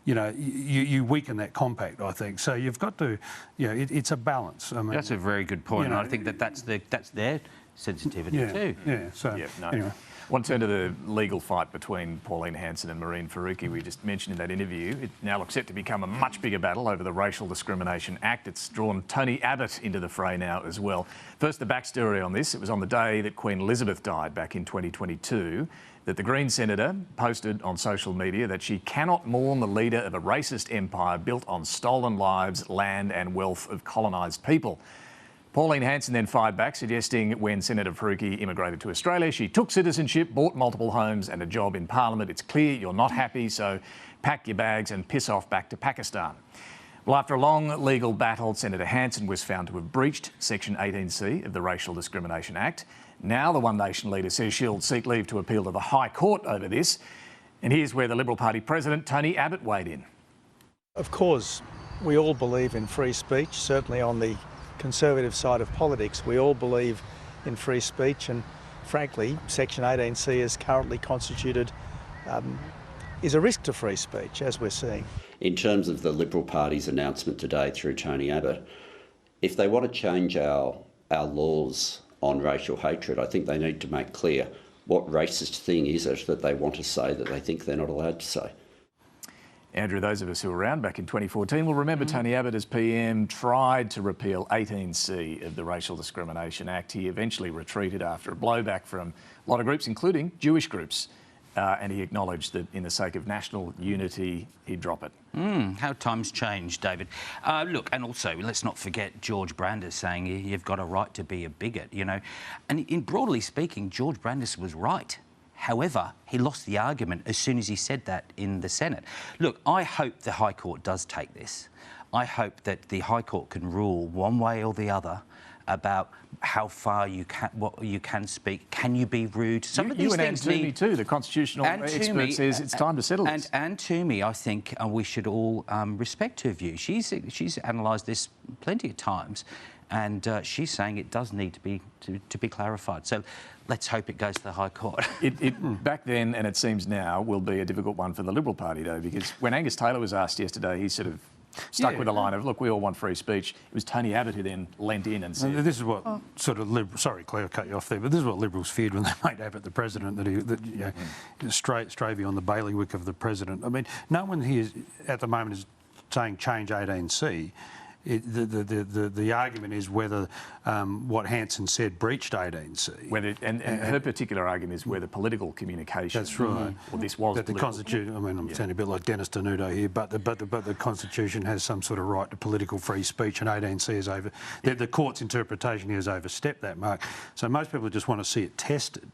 you weaken that compact, I think. So you've got to, it's a balance. I mean, that's a very good point, and I think that's their sensitivity too. Yeah. So anyway. I want to turn to the legal fight between Pauline Hanson and Mehreen Faruqi we just mentioned in that interview. It now looks set to become a much bigger battle over the Racial Discrimination Act. It's drawn Tony Abbott into the fray now as well. First, the backstory on this. It was on the day that Queen Elizabeth died back in 2022 that the Green Senator posted on social media that she cannot mourn the leader of a racist empire built on stolen lives, land and wealth of colonised people. Pauline Hanson then fired back, suggesting when Senator Faruqi immigrated to Australia, she took citizenship, bought multiple homes and a job in Parliament. It's clear you're not happy, so pack your bags and piss off back to Pakistan. Well, after a long legal battle, Senator Hanson was found to have breached Section 18C of the Racial Discrimination Act. Now the One Nation leader says she'll seek leave to appeal to the High Court over this. And here's where the Liberal Party President, Tony Abbott, weighed in. Of course, we all believe in free speech, certainly on the Conservative side of politics. We all believe in free speech, and frankly, Section 18C as currently constituted is a risk to free speech, as we're seeing. In terms of the Liberal Party's announcement today through Tony Abbott, if they want to change our laws on racial hatred, I think they need to make clear what racist thing is it that they want to say that they think they're not allowed to say. Andrew, those of us who were around back in 2014 will remember Tony Abbott as PM tried to repeal 18C of the Racial Discrimination Act. He eventually retreated after a blowback from a lot of groups, including Jewish groups. And he acknowledged that in the sake of national unity, he'd drop it. How times change, David. Look, and also, let's not forget George Brandis saying you've got a right to be a bigot, And in broadly speaking, George Brandis was right. However, he lost the argument as soon as he said that in the Senate. Look, I hope the High Court does take this. I hope that the High Court can rule one way or the other about how far you can, what you can speak. Can you be rude? Some of these things and Toomey too, the constitutional expert says it's time to settle this. And Toomey, I think we should all respect her view. She's analysed this plenty of times, and she's saying it does need to be clarified. So let's hope it goes to the High Court. Back then, and it seems now, will be a difficult one for the Liberal Party, though, because when Angus Taylor was asked yesterday, he sort of stuck with the line of, look, we all want free speech. It was Tony Abbott who then leant in and said... This is what sort of... Sorry, Claire, I cut you off there, but this is what Liberals feared when they made Abbott the president, straight beyond the bailiwick of the president. I mean, no one here at the moment is saying change 18C. The argument is whether what Hanson said breached 18C. And her particular argument is whether political communication... That's right. Or this was that the Constitution... I mean, I'm sounding a bit like Dennis Denuto here, but the Constitution has some sort of right to political free speech, and 18C is over... The court's interpretation here has overstepped that mark. So most people just want to see it tested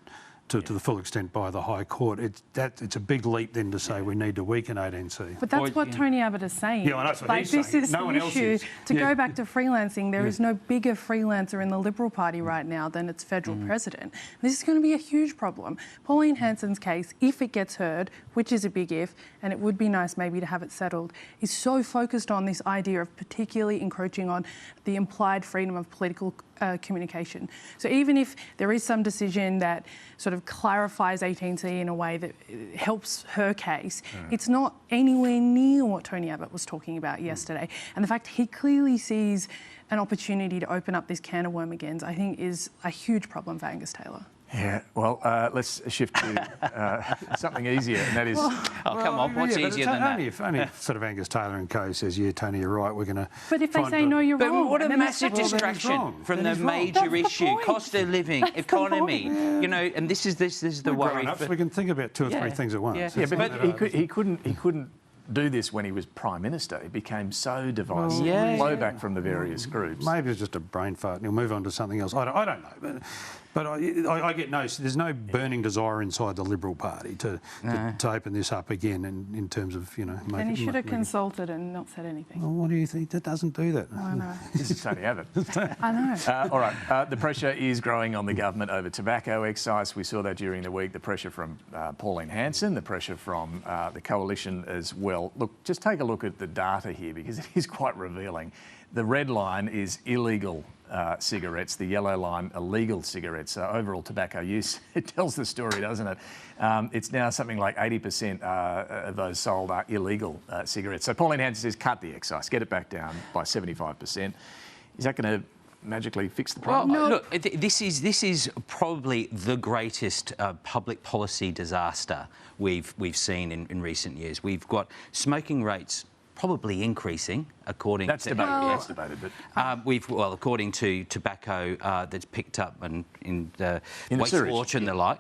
to the full extent by the High Court. It's a big leap then to say we need to weaken 18C. But that's what Tony Abbott is saying. Yeah, well, that's what he's saying. This is the issue. To go back to freelancing, there is no bigger freelancer in the Liberal Party right now than its federal president. This is going to be a huge problem. Pauline Hanson's case, if it gets heard, which is a big if, and it would be nice maybe to have it settled, is so focused on this idea of particularly encroaching on the implied freedom of political communication. So even if there is some decision that sort of clarifies 18C in a way that helps her case, it's not anywhere near what Tony Abbott was talking about yesterday. And the fact he clearly sees an opportunity to open up this can of worm again, I think is a huge problem for Angus Taylor. Yeah, well, let's shift to something easier, and that is... come on, what's easier than that? Only if sort of Angus Taylor and co says, yeah, Tony, you're right, we're going to... But if they say, no, you're wrong... But what a massive distraction from the major issue, cost of living, economy, you know, and this is the worry. We can think about two or three things at once. Yeah, but he couldn't do this when he was Prime Minister. It became so divisive. Blowback from the various groups. Maybe it's just a brain fart and he'll move on to something else. I don't know. But I get there's no burning desire inside the Liberal Party to open this up again in terms of, you know... And he should have consulted and not said anything. Well, what do you think? That doesn't do that. I know. This is Tony Abbott. I know. All right, the pressure is growing on the government over tobacco excise. We saw that during the week, the pressure from Pauline Hanson, the pressure from the Coalition as well. Look, just take a look at the data here because it is quite revealing. The red line is illegal cigarettes, the yellow line, illegal cigarettes. Overall tobacco use, it tells the story, doesn't it? It's now something like 80% of those sold are illegal cigarettes. So Pauline Hanson says cut the excise, get it back down by 75%. Is that going to magically fix the problem? Well, look, this is probably the greatest public policy disaster we've seen in recent years. We've got smoking rates probably increasing, according that's to... That's debated, but... according to tobacco that's picked up in the wastewater and the like,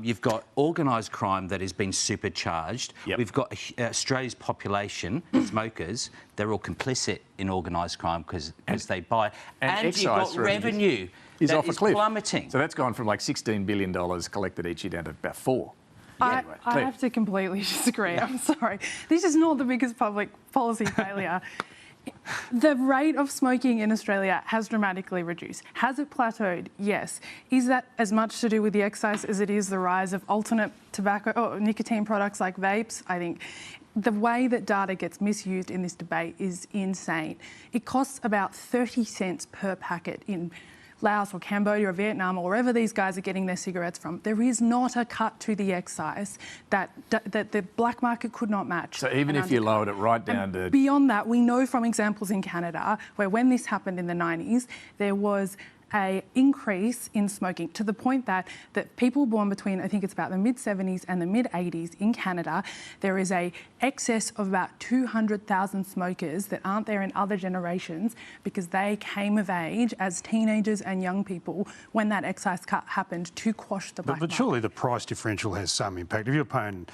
you've got organised crime that has been supercharged. We've got Australia's population, smokers, they're all complicit in organised crime because they buy. And you've got revenue is off a cliff. Plummeting. So that's gone from like $16 billion collected each year down to about $4 billion. I have to completely disagree. I'm sorry. This is not the biggest public policy failure. The rate of smoking in Australia has dramatically reduced. Has it plateaued? Yes. Is that as much to do with the excise as it is the rise of alternate tobacco or nicotine products like vapes? I think the way that data gets misused in this debate is insane. It costs about 30 cents per packet in Laos or Cambodia or Vietnam or wherever these guys are getting their cigarettes from. There is not a cut to the excise that the black market could not match. So even if you lowered it right down to... Beyond that, we know from examples in Canada where when this happened in the 90s, there was an increase in smoking to the point that people born between, I think it's about the mid-70s and the mid-80s in Canada, there is a excess of about 200,000 smokers that aren't there in other generations because they came of age as teenagers and young people when that excise cut happened to quash the black market. But surely the price differential has some impact. If you're paying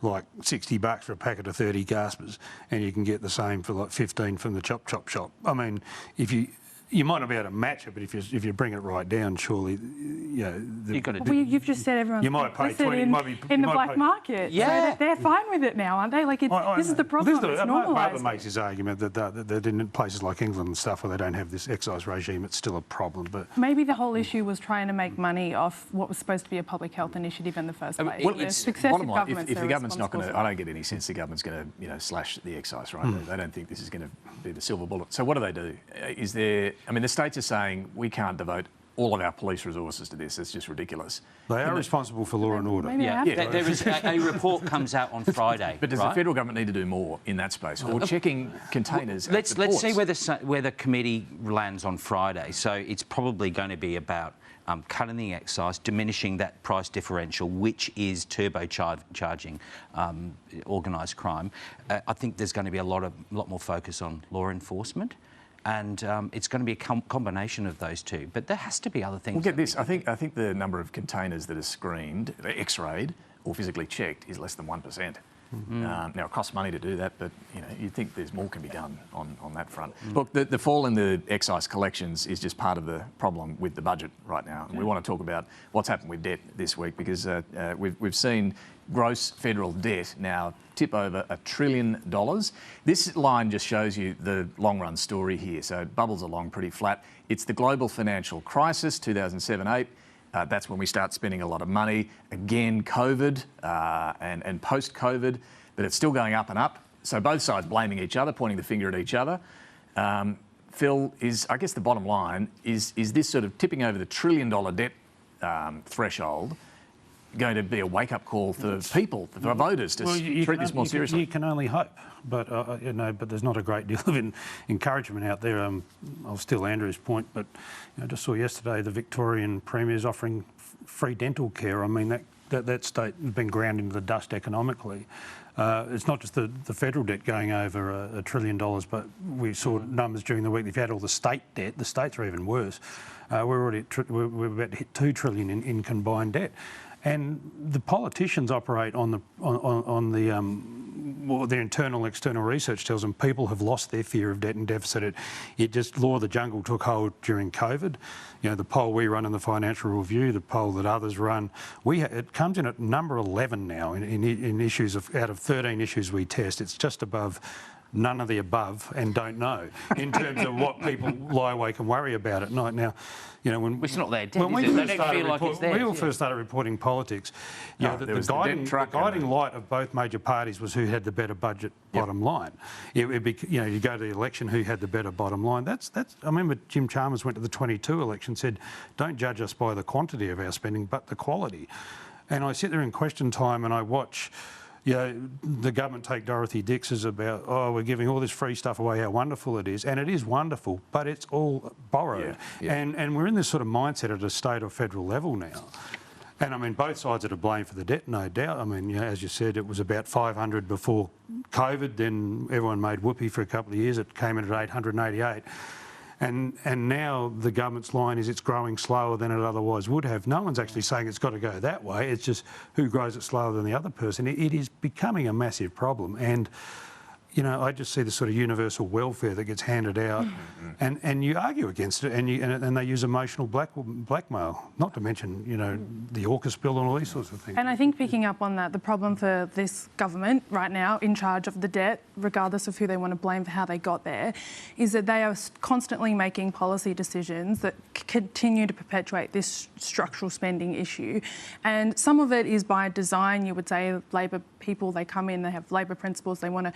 like $60 for a packet of 30 Gaspers and you can get the same for like 15 from the chop shop. I mean, if you... You might not be able to match it, but if you bring it right down, surely, you've got to well, you've just said everyone's you might pay 20 in the black market. Yeah, so they're fine with it now, aren't they? Like this is the problem. It's Barber makes his argument that in places like England and stuff where they don't have this excise regime, it's still a problem. But maybe the whole issue was trying to make money off what was supposed to be a public health initiative in the first place. Well, it's bottom line. If the government's not going to, I don't get any sense the government's going to, slash the excise. Right? They don't think this is going to be the silver bullet. So what do? Is there? I mean, the states are saying we can't devote all of our police resources to this. It's just ridiculous. They are responsible for law and order. There is a report comes out on Friday. But does the federal government need to do more in that space, or checking containers? Let's see where the committee lands on Friday. So it's probably going to be about cutting the excise, diminishing that price differential, which is turbocharging organised crime. I think there's going to be a lot more focus on law enforcement. And it's going to be a combination of those two. But there has to be other things. Well, get this. I think the number of containers that are screened, X-rayed or physically checked is less than 1%. Now, it costs money to do that, but you'd think there's more can be done on that front. Look, the fall in the excise collections is just part of the problem with the budget right now. And we want to talk about what's happened with debt this week, because we've seen gross federal debt now tip over $1 trillion. This line just shows you the long-run story here. So it bubbles along pretty flat. It's the global financial crisis, 2007-8. That's when we start spending a lot of money. Again, COVID and post-COVID, but it's still going up and up. So both sides blaming each other, pointing the finger at each other. Phil, I guess the bottom line is this sort of tipping over the $1 trillion debt threshold going to be a wake-up call for people, for voters, to treat this more seriously? You can only hope, but but there's not a great deal of encouragement out there. I'll steal Andrew's point, but I just saw yesterday the Victorian Premier's offering free dental care. I mean, that state has been ground into the dust economically. It's not just the federal debt going over $1 trillion, but we saw numbers during the week. If you had all the state debt, the states are even worse. We're about to hit $2 trillion in combined debt. And the politicians operate on their internal and external research tells them people have lost their fear of debt and deficit. It just law of the jungle took hold during COVID. The poll we run in the Financial Review, the poll that others run, it comes in at number 11 now in issues out of 13 issues we test. It's just above none of the above and don't know in terms of what people lie awake and worry about at night. Now, it's not their debt, is it? They don't feel like it's theirs. When we first started reporting politics, the guiding light of both major parties was who had the better budget bottom line. You go to the election, who had the better bottom line. That's. I remember Jim Chalmers went to the 22 election, said, "Don't judge us by the quantity of our spending, but the quality." And I sit there in question time and I watch. The government take Dorothy Dix's about, we're giving all this free stuff away, how wonderful it is. And it is wonderful, but it's all borrowed. And we're in this sort of mindset at a state or federal level now. And I mean, both sides are to blame for the debt, no doubt. I mean, as you said, it was about 500 before COVID, then everyone made whoopee for a couple of years. It came in at 888. And now the government's line is it's growing slower than it otherwise would have. No one's actually saying it's got to go that way. It's just who grows it slower than the other person. It is becoming a massive problem. And, I just see the sort of universal welfare that gets handed out and you argue against it and they use emotional blackmail, not to mention, the AUKUS bill and all these sorts of things. And I think picking up on that, the problem for this government right now in charge of the debt, regardless of who they want to blame for how they got there, is that they are constantly making policy decisions that continue to perpetuate this structural spending issue. And some of it is by design. You would say Labor people, they come in, they have Labor principles, they want to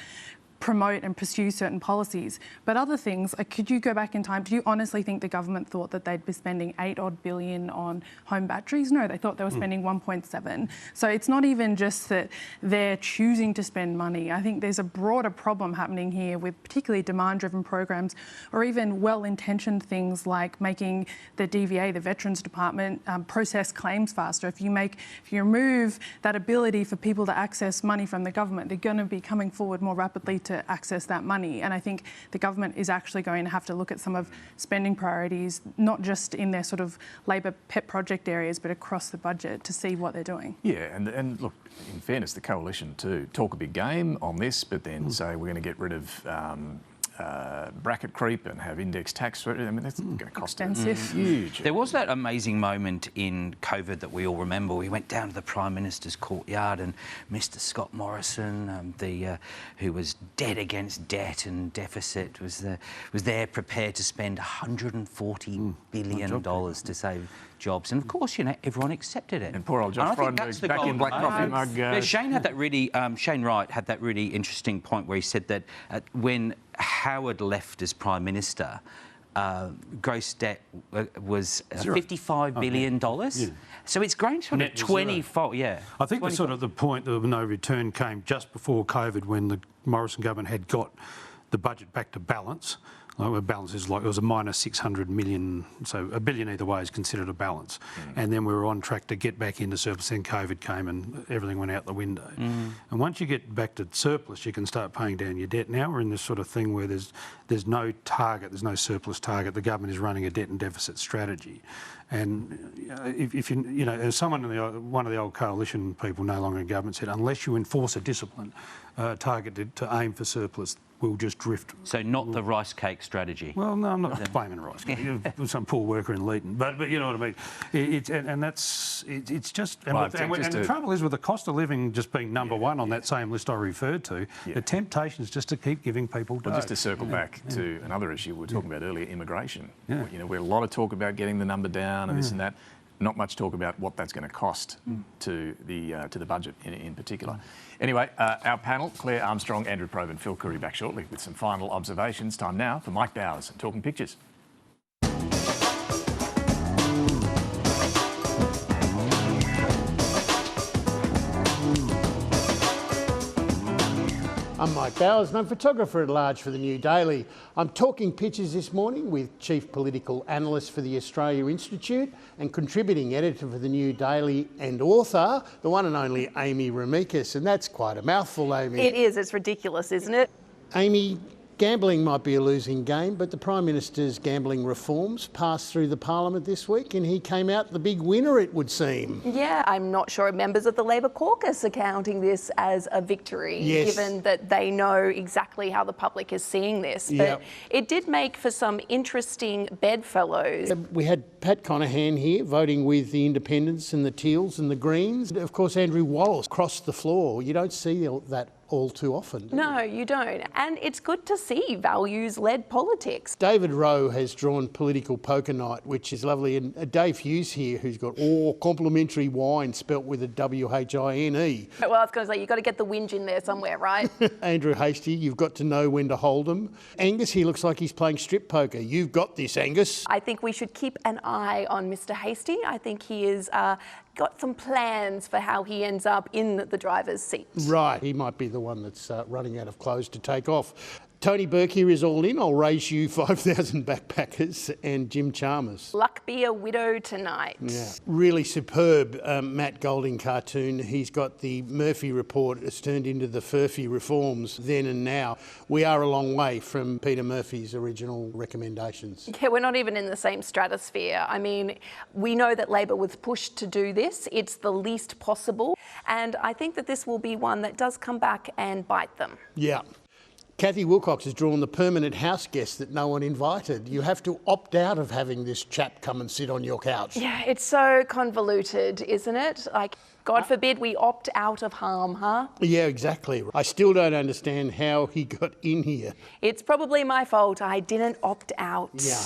promote and pursue certain policies. But other things, could you go back in time? Do you honestly think the government thought that they'd be spending $8 billion on home batteries? No, they thought they were spending 1.7. So it's not even just that they're choosing to spend money. I think there's a broader problem happening here with particularly demand-driven programs or even well-intentioned things like making the DVA, the Veterans Department, process claims faster. If you remove that ability for people to access money from the government, they're going to be coming forward more rapidly to access that money. And I think the government is actually going to have to look at some of spending priorities, not just in their sort of Labor pet project areas, but across the budget to see what they're doing. Yeah, and look, in fairness, the coalition too talk a big game on this, but then say we're going to get rid of bracket creep and have index tax. I mean, that's going to cost huge. There was that amazing moment in COVID that we all remember. We went down to the Prime Minister's courtyard and Mr Scott Morrison, who was dead against debt and deficit, was there prepared to spend $140 billion to save jobs, and of course, you know, everyone accepted it. And poor old Josh Frydenberg's back in black coffee mug. Yeah, Shane Wright had that really interesting point where he said that when Howard left as Prime Minister, gross debt was $55 billion. Yeah. So it's grown sort of 20-fold. Yeah, I think the sort of the point of no return came just before COVID, when the Morrison government had got the budget back to balance. The balance is like, it was a minus 600 million, so $1 billion either way is considered a balance. And then we were on track to get back into surplus, then COVID came and everything went out the window. And once you get back to surplus, you can start paying down your debt. Now we're in this sort of thing where there's no target, there's no surplus target. The government is running a debt and deficit strategy. And if you know, as someone one of the old coalition people, no longer in government, said, unless you enforce a discipline targeted to aim for surplus, we'll just drift. So not the rice cake strategy. Well, no, I'm not blaming rice cake. Some poor worker in Leeton, but you know what I mean. It's just the trouble is with the cost of living just being number one on that same list I referred to. The temptation is just to keep giving people dough. Well, just to circle back to another issue we were talking about earlier, immigration. You know, we had a lot of talk about getting the number down and this and that. Not much talk about what that's going to cost to the budget in particular. Anyway, our panel, Clare, Armstrong, Andrew Probyn, Phil Coorey, back shortly with some final observations. Time now for Mike Bowers and Talking Pictures. I'm Mike Bowers and I'm photographer at large for the New Daily. I'm talking pictures this morning with Chief Political Analyst for the Australia Institute and contributing editor for the New Daily and author, the one and only Amy Remeikis. And that's quite a mouthful, Amy. It is. It's ridiculous, isn't it? Amy, gambling might be a losing game, but the Prime Minister's gambling reforms passed through the Parliament this week and he came out the big winner, it would seem. Yeah, I'm not sure members of the Labor caucus are counting this as a victory, given that they know exactly how the public is seeing this. But it did make for some interesting bedfellows. We had Pat Conahan here voting with the Independents and the Teals and the Greens. Of course, Andrew Wallace crossed the floor. You don't see that all too often. No, you don't. And it's good to see values-led politics. David Rowe has drawn political poker night, which is lovely. And Dave Hughes here, who's got complimentary wine spelt with a W-H-I-N-E. Well, I was going to say, you've got to get the whinge in there somewhere, right? Andrew Hastie, you've got to know when to hold them. Angus, he looks like he's playing strip poker. You've got this, Angus. I think we should keep an eye on Mr Hastie. I think he is got some plans for how he ends up in the driver's seat. Right, he might be the one that's running out of clothes to take off. Tony Burke here is all in. I'll raise you 5,000 backpackers, and Jim Chalmers. Luck be a widow tonight. Yeah, really superb Matt Golding cartoon. He's got the Murphy report. It's turned into the Furphy reforms then and now. We are a long way from Peter Murphy's original recommendations. Yeah, we're not even in the same stratosphere. I mean, we know that Labor was pushed to do this. It's the least possible. And I think that this will be one that does come back and bite them. Yeah. Kathy Wilcox has drawn the permanent house guest that no one invited. You have to opt out of having this chap come and sit on your couch. Yeah, it's so convoluted, isn't it? Like, God forbid we opt out of harm, huh? Yeah, exactly. I still don't understand how he got in here. It's probably my fault. I didn't opt out. Yeah.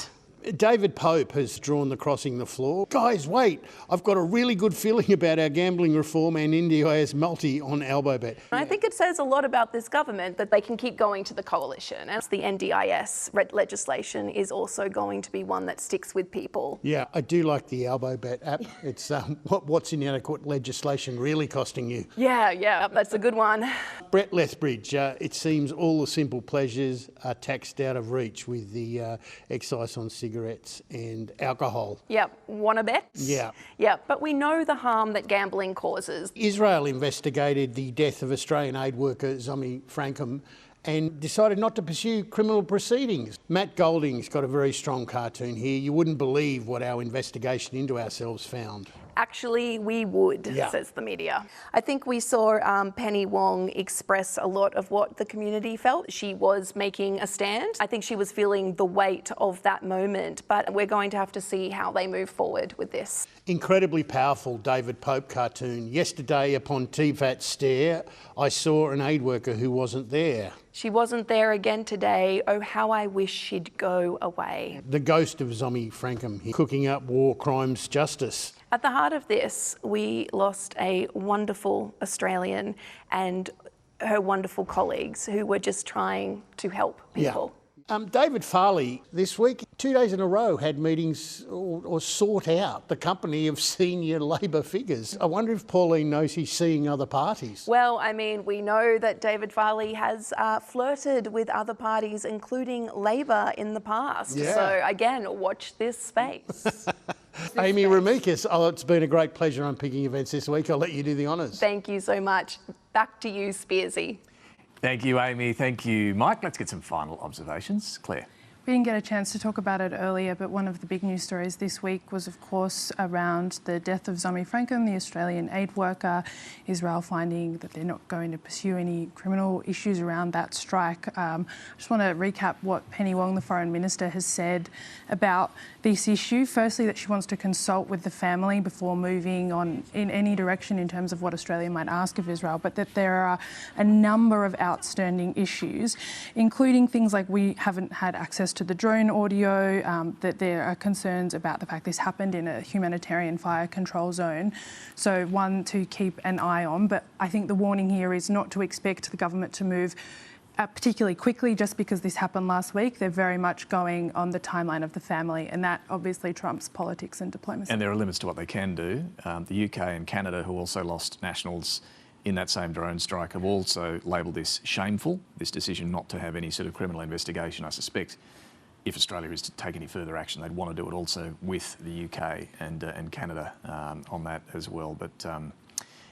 David Pope has drawn the crossing the floor. Guys, wait, I've got a really good feeling about our gambling reform and NDIS multi on elbow bet. I think it says a lot about this government that they can keep going to the coalition. And the NDIS legislation is also going to be one that sticks with people. Yeah, I do like the elbow bet app. It's what's inadequate legislation really costing you? Yeah, that's a good one. Brett Lethbridge, it seems all the simple pleasures are taxed out of reach with the excise on cigarettes and alcohol. Yep, wanna bet? Yeah. Yeah, but we know the harm that gambling causes. Israel investigated the death of Australian aid worker Zomi Frankham and decided not to pursue criminal proceedings. Matt Golding's got a very strong cartoon here. You wouldn't believe what our investigation into ourselves found. Actually, we would, says the media. I think we saw Penny Wong express a lot of what the community felt. She was making a stand. I think she was feeling the weight of that moment, but we're going to have to see how they move forward with this. Incredibly powerful David Pope cartoon. Yesterday upon TVAT's stare, I saw an aid worker who wasn't there. She wasn't there again today. Oh, how I wish she'd go away. The ghost of Zombie Frankham here, cooking up war crimes justice. At the heart of this, we lost a wonderful Australian and her wonderful colleagues who were just trying to help people. David Farley this week, 2 days in a row, had meetings or sought out the company of senior Labor figures. I wonder if Pauline knows he's seeing other parties. Well, I mean, we know that David Farley has flirted with other parties, including Labor, in the past. Yeah. So, again, watch this space. Amy Remeikis, it's been a great pleasure unpicking events this week. I'll let you do the honours. Thank you so much. Back to you, Spearsy. Thank you, Amy. Thank you, Mike. Let's get some final observations. Claire. We didn't get a chance to talk about it earlier, but one of the big news stories this week was, of course, around the death of Zombie Frankham, the Australian aid worker. Israel finding that they're not going to pursue any criminal issues around that strike. I just want to recap what Penny Wong, the Foreign Minister, has said about this issue. Firstly, that she wants to consult with the family before moving on in any direction in terms of what Australia might ask of Israel, but that there are a number of outstanding issues, including things like we haven't had access to the drone audio, that there are concerns about the fact this happened in a humanitarian fire control zone. So one to keep an eye on, but I think the warning here is not to expect the government to move particularly quickly just because this happened last week. They're very much going on the timeline of the family, and that obviously trumps politics and diplomacy. And there are limits to what they can do. The UK and Canada, who also lost nationals in that same drone strike, have also labelled this shameful, this decision not to have any sort of criminal investigation. I suspect if Australia is to take any further action, they'd want to do it also with the UK and Canada on that as well. But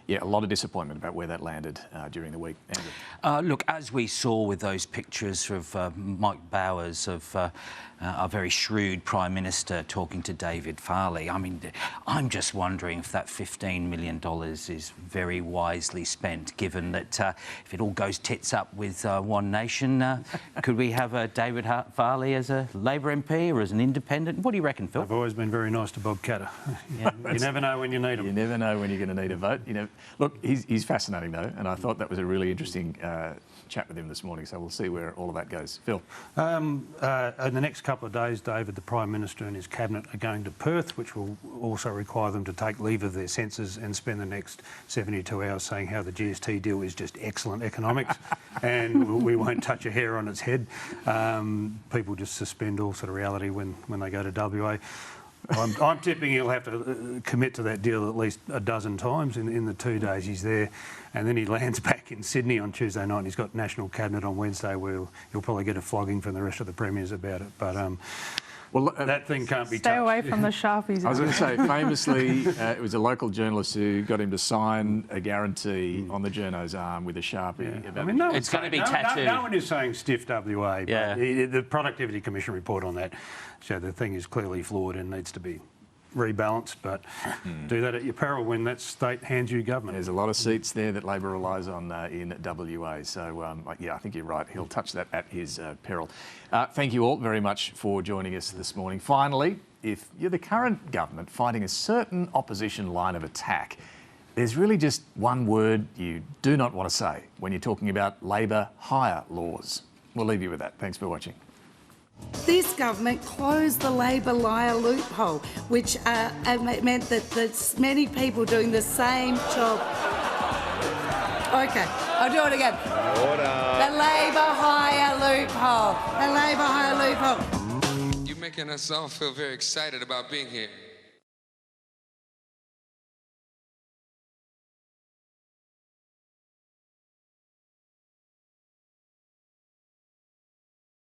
yeah, a lot of disappointment about where that landed during the week. Andrew. Look, as we saw with those pictures of Mike Bowers, of our very shrewd Prime Minister talking to David Farley, I mean, I'm just wondering if that $15 million is very wisely spent, given that if it all goes tits up with One Nation, could we have David Farley as a Labor MP or as an independent? What do you reckon, Phil? I've always been very nice to Bob Katter. You never know when you need him. You never know when you're going to need a vote. You know, look, he's fascinating though, and I thought that was a really interesting chat with him this morning. So we'll see where all of that goes. Phil. In the next couple of days, David, the Prime Minister and his cabinet are going to Perth, which will also require them to take leave of their senses and spend the next 72 hours saying how the GST deal is just excellent economics, and we won't touch a hair on its head. People just suspend all sort of reality when they go to WA. I'm tipping he'll have to commit to that deal at least a dozen times in the 2 days he's there, and then he lands back in Sydney on Tuesday night and he's got National Cabinet on Wednesday where he'll probably get a flogging from the rest of the premiers about it. But well, that thing can't be touched. Stay away from the Sharpies. I was going to say, famously, it was a local journalist who got him to sign a guarantee on the journo's arm with a Sharpie. I mean, it's going to be tattooed. No one is saying stiff WA, but the Productivity Commission report on that showed the thing is clearly flawed and needs to be rebalanced, but do that at your peril when that state hands you government. There's a lot of seats there that Labor relies on in WA, so yeah, I think you're right. He'll touch that at his peril. Thank you all very much for joining us this morning. Finally, if you're the current government fighting a certain opposition line of attack, there's really just one word you do not want to say when you're talking about Labor hire laws. We'll leave you with that. Thanks for watching. This government closed the Labor liar loophole, which meant that there's many people doing the same job. OK, I'll do it again. Order. The Labor hire loophole. The Labor hire loophole. You're making us all feel very excited about being here.